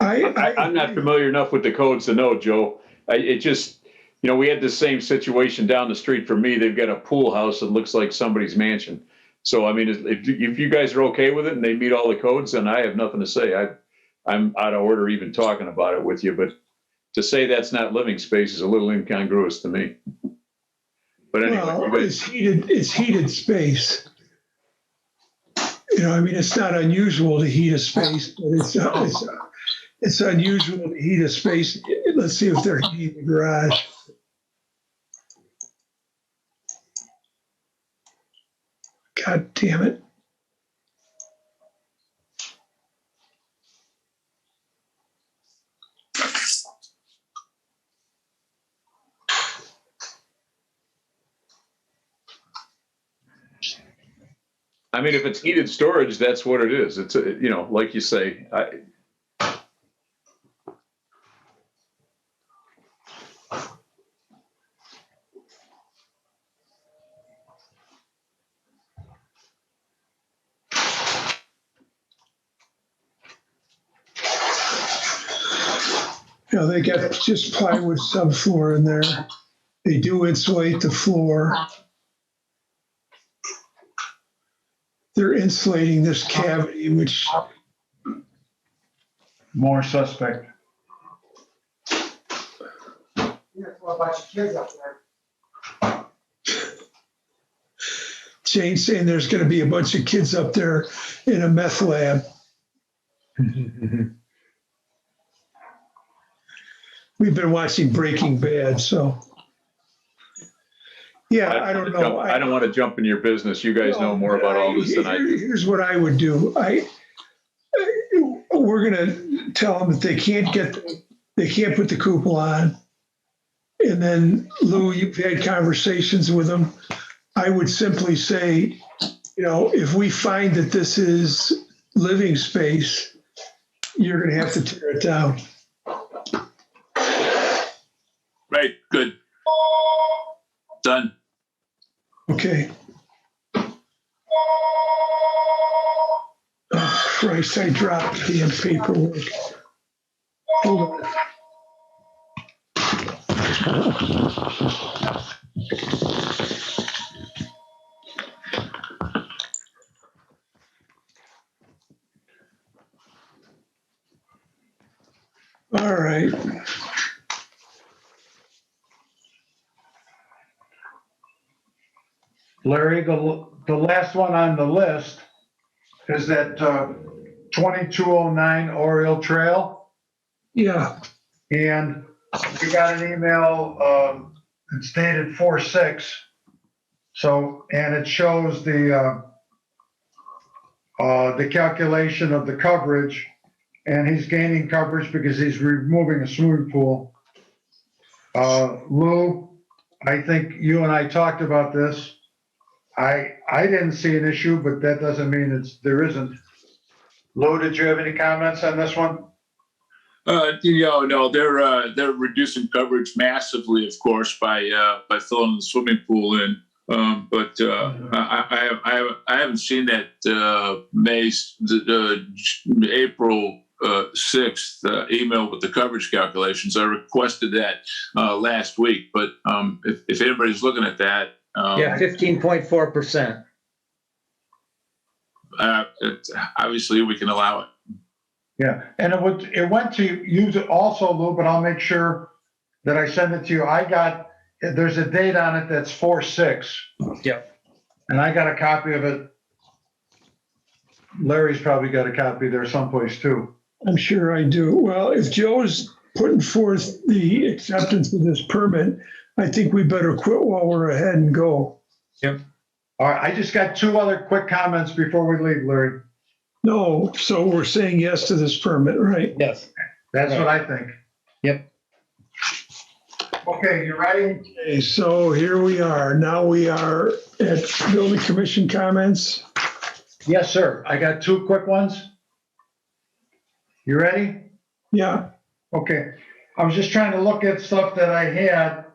I'm not familiar enough with the codes to know, Joe. It just, you know, we had the same situation down the street from me. They've got a pool house that looks like somebody's mansion. So, I mean, if you guys are okay with it and they meet all the codes, then I have nothing to say. I'm out of order even talking about it with you, but to say that's not living space is a little incongruous to me. But anyway, Well, it's heated space. You know, I mean, it's not unusual to heat a space, but it's unusual to heat a space. Let's see if they're heating the garage. God damn it. I mean, if it's heated storage, that's what it is. It's, you know, like you say, You know, they got just plywood subfloor in there. They do insulate the floor. They're insulating this cavity, which, More suspect. Jane's saying there's going to be a bunch of kids up there in a meth lab. We've been watching Breaking Bad, so. Yeah, I don't know. I don't want to jump in your business. You guys know more about all this than I do. Here's what I would do. We're going to tell them that they can't put the cupola on. And then, Lou, you've had conversations with them. I would simply say, you know, if we find that this is living space, you're going to have to tear it down. Right, good. Done. Okay. Oh, Christ, I dropped the damn paperwork. Hold on. All right. Larry, the last one on the list is that 2209 Oriole Trail. Yeah. And we got an email, it's dated 4/6. So, and it shows the calculation of the coverage, and he's gaining coverage because he's removing a swimming pool. Lou, I think you and I talked about this. I didn't see an issue, but that doesn't mean there isn't. Lou, did you have any comments on this one? No, they're reducing coverage massively, of course, by filling the swimming pool in. But I haven't seen that April 6th email with the coverage calculations. I requested that last week, but if anybody's looking at that, Yeah, 15.4%. obviously we can allow it. Yeah, and it went to you also, Lou, but I'll make sure that I send it to you. There's a date on it that's 4/6. Yep. And I got a copy of it. Larry's probably got a copy there someplace too. I'm sure I do. Well, if Joe's putting forth the acceptance of this permit, I think we better quit while we're ahead and go. Yep. All right, I just got two other quick comments before we leave, Larry. No, so we're saying yes to this permit, right? Yes. That's what I think. Yep. Okay, you ready? Okay, so here we are. Now we are at building commission comments. Yes, sir. I got two quick ones. You ready? Yeah, Okay. I was just trying to look at stuff that I had.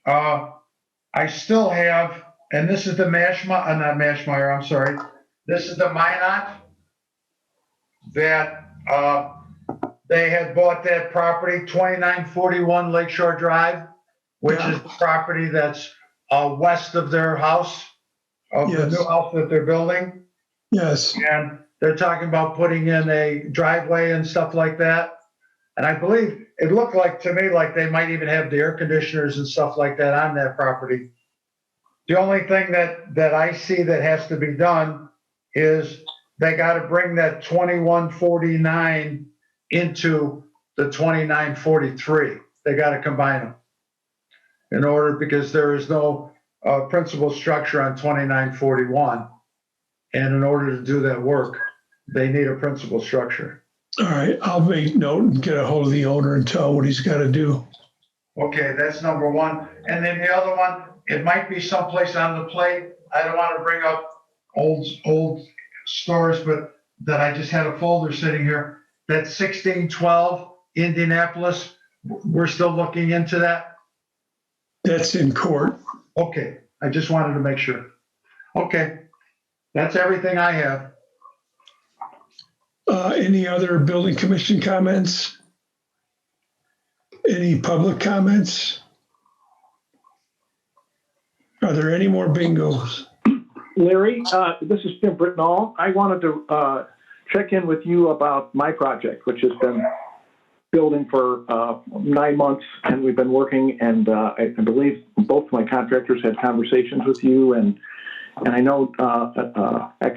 I still have, and this is the not Mashmeyer, I'm sorry. This is the Minot that they had bought that property, 2941 Lakeshore Drive, which is the property that's west of their house, of the new house that they're building. yes. And they're talking about putting in a driveway and stuff like that. And I believe it looked like to me like they might even have the air conditioners and stuff like that on that property. The only thing that I see that has to be done is they got to bring that 2149 into the 2943. They got to combine them in order, because there is no principal structure on 2941. And in order to do that work, they need a principal structure. All right, I'll make note and get a hold of the owner and tell what he's got to do. Okay, that's number one. And then the other one, it might be someplace on the plate. I don't want to bring up old stores, but that I just had a folder sitting here. That 1612 Indianapolis, we're still looking into that? That's in court. Okay, I just wanted to make sure. Okay, that's everything I have. Any other building commission comments? Any public comments? Are there any more bingos? Larry, this is Tim Britnall. I wanted to check in with you about my project, which has been building for 9 months, and we've been working, and I believe both my contractors had conversations with you, and I know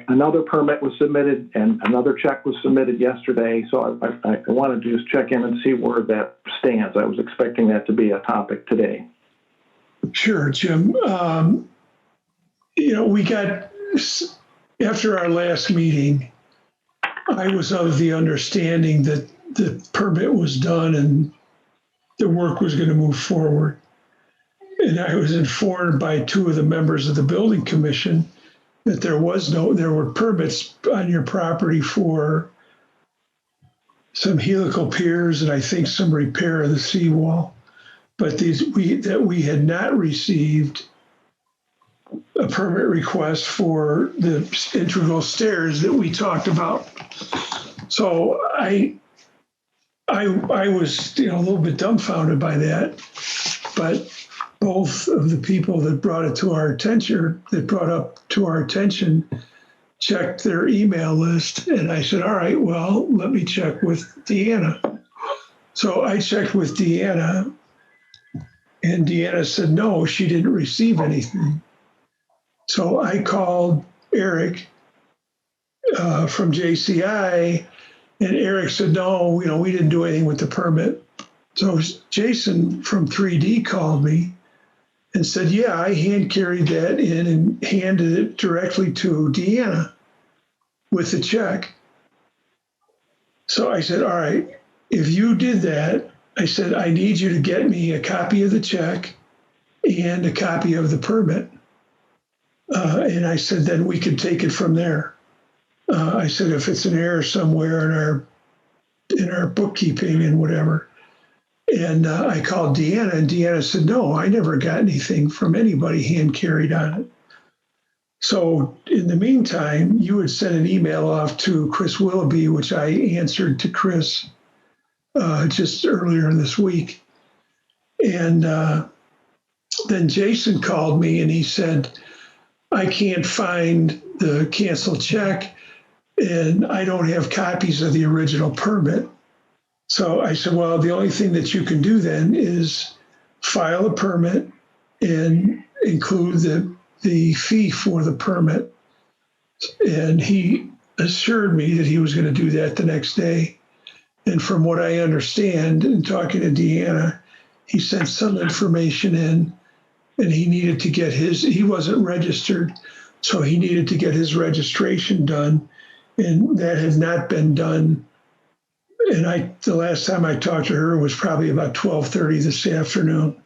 another permit was submitted and another check was submitted yesterday, so I wanted to just check in and see where that stands. I was expecting that to be a topic today. Sure, Jim. We got, after our last meeting, I was of the understanding that the permit was done and the work was going to move forward. And I was informed by two of the members of the building commission that there were permits on your property for some helical piers and I think some repair of the seawall, but that we had not received a permit request for the integral stairs that we talked about. So I was a little bit dumbfounded by that, but both of the people that brought up to our attention, checked their email list. And I said, all right, well, let me check with Deanna. So I checked with Deanna, and Deanna said, no, she didn't receive anything. So I called Eric from JCI, and Eric said, no, we didn't do anything with the permit. So Jason from 3D called me and said, yeah, I hand carried that in and handed it directly to Deanna with the check. So I said, all right, if you did that, I said, I need you to get me a copy of the check and a copy of the permit. And I said, then we could take it from there. I said, if it's an error somewhere in our bookkeeping and whatever. And I called Deanna, and Deanna said, no, I never got anything from anybody hand carried on it. So in the meantime, you had sent an email off to Chris Willoughby, which I answered to Chris just earlier this week. And then Jason called me and he said, I can't find the canceled check and I don't have copies of the original permit. So I said, well, the only thing that you can do then is file a permit and include the fee for the permit. And he assured me that he was going to do that the next day. And from what I understand, in talking to Deanna, he sent some information in and he needed to get he wasn't registered, so he needed to get his registration done. And that had not been done. And the last time I talked to her was probably about 12:30 this afternoon.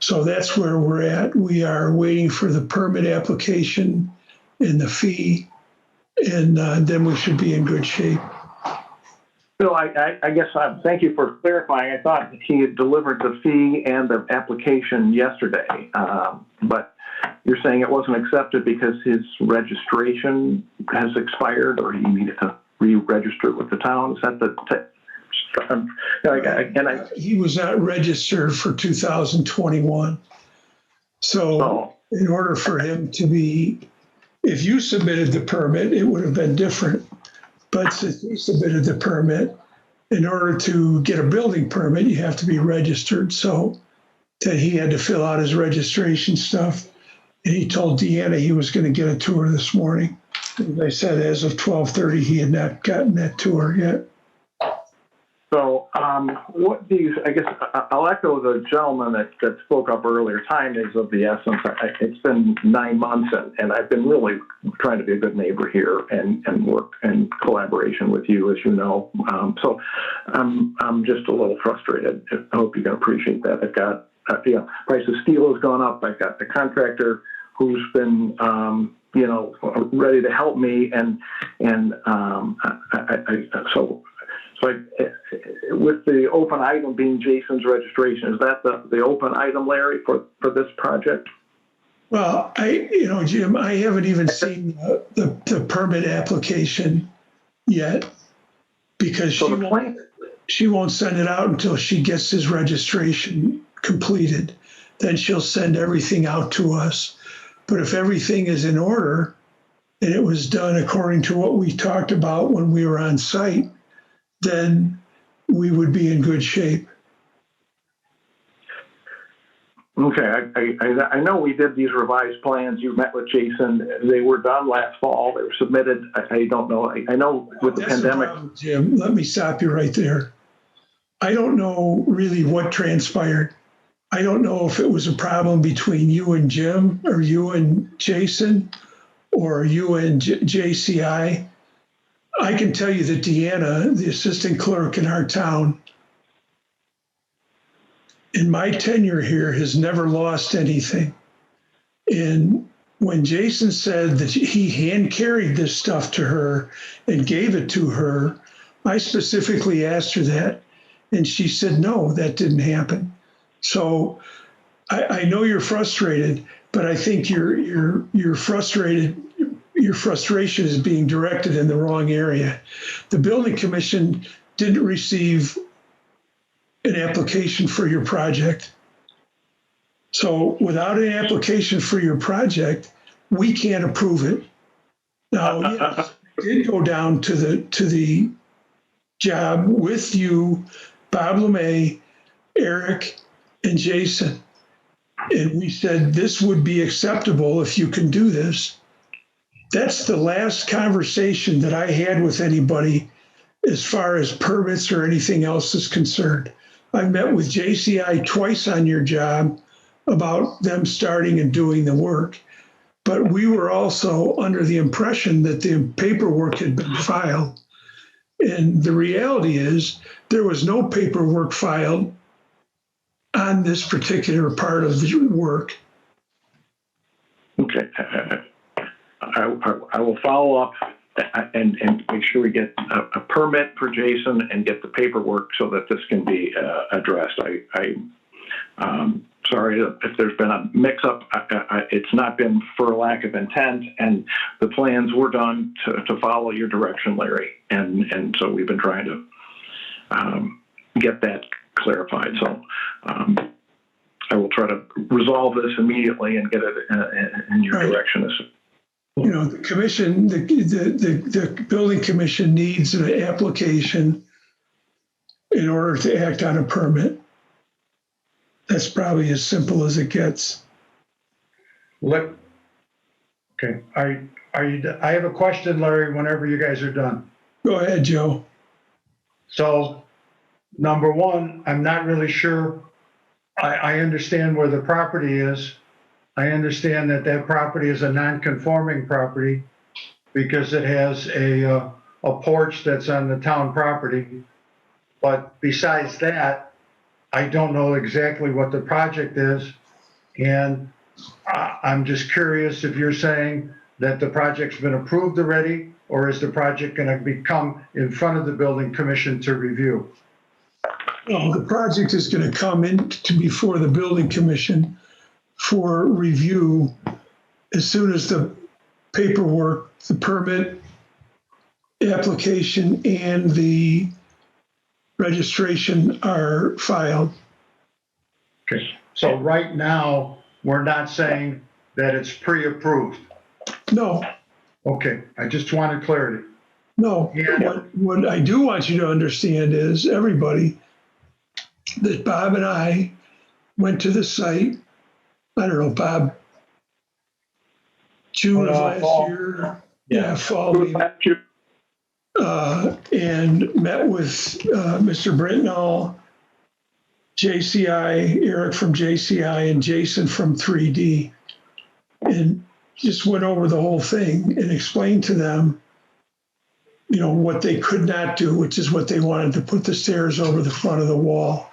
So that's where we're at. We are waiting for the permit application and the fee, and then we should be in good shape. Bill, I guess thank you for clarifying. I thought he had delivered the fee and the application yesterday, but you're saying it wasn't accepted because his registration has expired or he needed to re-register it with the town? Is that he was not registered for 2021. So in order for him to be, if you submitted the permit, it would have been different. But since he submitted the permit, in order to get a building permit, you have to be registered. So that he had to fill out his registration stuff. And he told Deanna he was going to get a tour this morning. As I said, as of 12:30, he had not gotten that tour yet. So what do you, I guess I'll echo the gentleman that spoke up earlier. Time is of the essence. It's been 9 months and I've been really trying to be a good neighbor here and work in collaboration with you, as you know. So I'm just a little frustrated. I hope you can appreciate that. I've got, price of steel has gone up. I've got the contractor who's been, ready to help me. So with the open item being Jason's registration, is that the open item, Larry, for this project? Well, Jim, I haven't even seen the permit application yet because she won't send it out until she gets his registration completed. Then she'll send everything out to us. But if everything is in order and it was done according to what we talked about when we were on site, then we would be in good shape. Okay, I know we did these revised plans. You met with Jason. They were done last fall. They were submitted. I don't know. I know with the pandemic. Problem, Jim, let me stop you right there. I don't know really what transpired. I don't know if it was a problem between you and Jim or you and Jason or you and JCI. I can tell you that Deanna, the assistant clerk in our town, in my tenure here, has never lost anything. And when Jason said that he hand carried this stuff to her and gave it to her, I specifically asked her that, and she said, no, that didn't happen. So I know you're frustrated, but I think you're frustrated. Your frustration is being directed in the wrong area. The building commission didn't receive an application for your project. So without an application for your project, we can't approve it. Now, yes, it did go down to the job with you, Bob LeMay, Eric, and Jason. And we said, this would be acceptable if you can do this. That's the last conversation that I had with anybody as far as permits or anything else is concerned. I met with JCI twice on your job about them starting and doing the work. But we were also under the impression that the paperwork had been filed. And the reality is there was no paperwork filed on this particular part of the work. Okay. I will follow up and make sure we get a permit for Jason and get the paperwork so that this can be addressed. Sorry if there's been a mix-up. It's not been for lack of intent, and the plans were done to follow your direction, Larry. And so we've been trying to get that clarified. So I will try to resolve this immediately and get it in your direction. You know, the commission, the building commission needs an application in order to act on a permit. That's probably as simple as it gets. Look, okay, are you, I have a question, Larry, whenever you guys are done. Go ahead, Joe. So, number one, I'm not really sure. I understand where the property is. I understand that that property is a non-conforming property because it has a porch that's on the town property. But besides that, I don't know exactly what the project is. And I'm just curious if you're saying that the project's been approved already, or is the project going to come in front of the building commission to review? Well, the project is going to come in before the building commission for review as soon as the paperwork, the permit application, and the registration are filed. Okay. So right now, we're not saying that it's pre-approved. No, Okay, I just wanted clarity. no. Yeah. What I do want you to understand is, everybody, that Bob and I went to the site, I don't know, Bob, June of last fall. year. Yeah, fall maybe. And met with Mr. Britnall, JCI, Eric from JCI, and Jason from 3D, and just went over the whole thing and explained to them, you know, what they could not do, which is what they wanted to put the stairs over the front of the wall.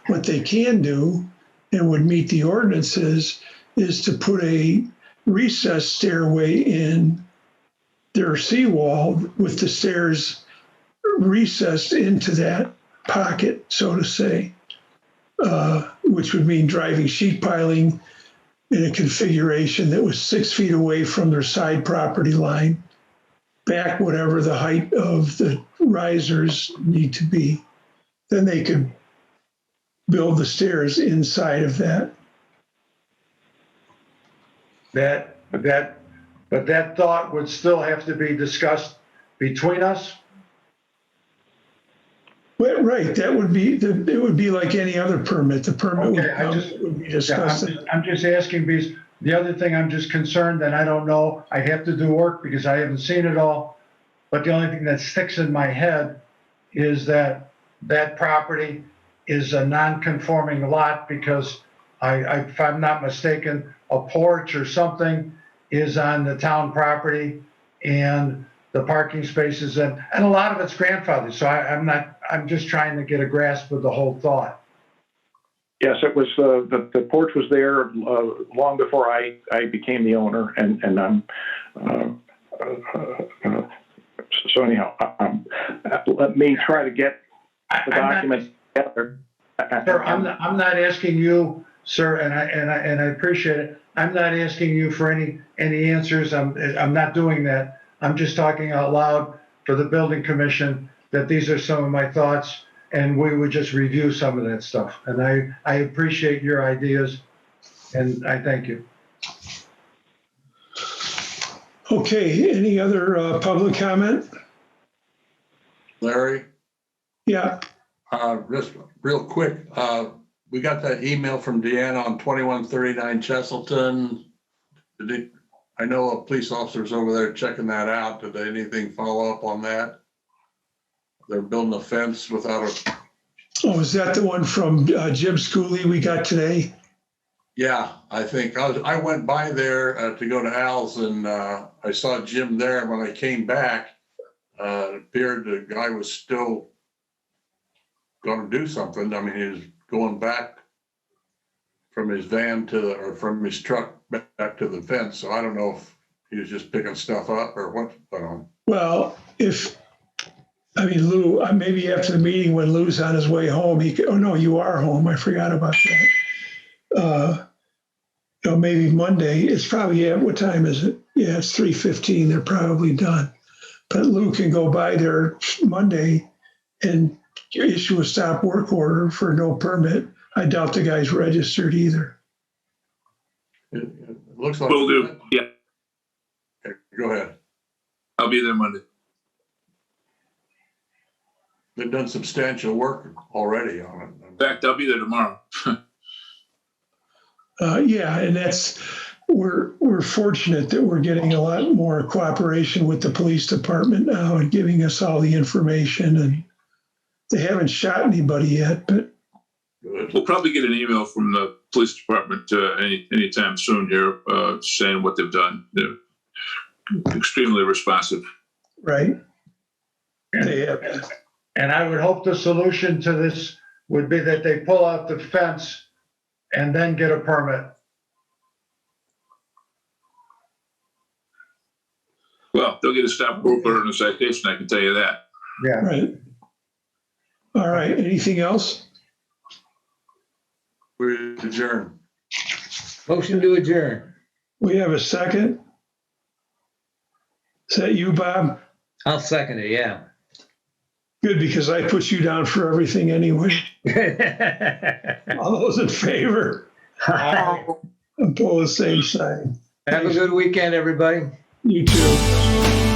What they can do and would meet the ordinances is to put a recessed stairway in their seawall with the stairs recessed into that pocket, so to say, which would mean driving sheet piling in a configuration that was 6 feet away from their side property line, back whatever the height of the risers need to be. Then they could build the stairs inside of that. But that thought would still have to be discussed between us? Well, right, that would be, it would be like any other permit. The permit Okay, would be discussed. I'm just asking because the other thing I'm just concerned that I don't know, I have to do work because I haven't seen it all. But the only thing that sticks in my head is that that property is a non-conforming lot because if I'm not mistaken, a porch or something is on the town property and the parking spaces and a lot of it's grandfathered. So I'm just trying to get a grasp of the whole thought. Yes, it was, the porch was there long before I became the owner, and I'm, so anyhow, let me try to get the documents together. Sir, I'm not asking you, sir, and I appreciate it. I'm not asking you for any answers. I'm not doing that. I'm just talking out loud for the building commission that these are some of my thoughts, and we would just review some of that stuff. And I appreciate your ideas, and I thank you. Okay, any other public comment? Larry, Yeah, Just real quick, we got that email from Deanna on 2139 Cheselton. I know a police officer's over there checking that out. Did anything follow up on that? They're building a fence without a, Oh, is that the one from Jim Schooley we got today? yeah, I think, I went by there to go to Al's and I saw Jim there. When I came back, it appeared the guy was still gonna do something. I mean, he was going back from his van or from his truck back to the fence. So I don't know if he was just picking stuff up or what's going on. Well, Lou, maybe after the meeting when Lou's on his way home, oh no, you are home. I forgot about that. Maybe Monday. It's probably, what time is it? Yeah, it's 3:15. They're probably done. But Lou can go by there Monday and issue a stop work order for no permit. I doubt the guy's registered either. It looks like. Will do. Yeah, Okay, go ahead. I'll be there Monday. They've done substantial work already on it. In fact, I'll be there tomorrow. Yeah, and we're fortunate that we're getting a lot more cooperation with the police department now and giving us all the information. And they haven't shot anybody yet, but Good. We'll probably get an email from the police department anytime soon here saying what they've done. They're extremely responsive. right. They have. And I would hope the solution to this would be that they pull out the fence and then get a permit. Well, they'll get a stop work order and a citation, I can tell you that. Yeah. Right. All right. Anything else? We adjourn. Motion to adjourn. We have a second. Is that you, Bob? I'll second it, yeah. Good, because I put you down for everything anyway. Have All those in favor? Opposed, same sign. a good weekend, everybody. You too.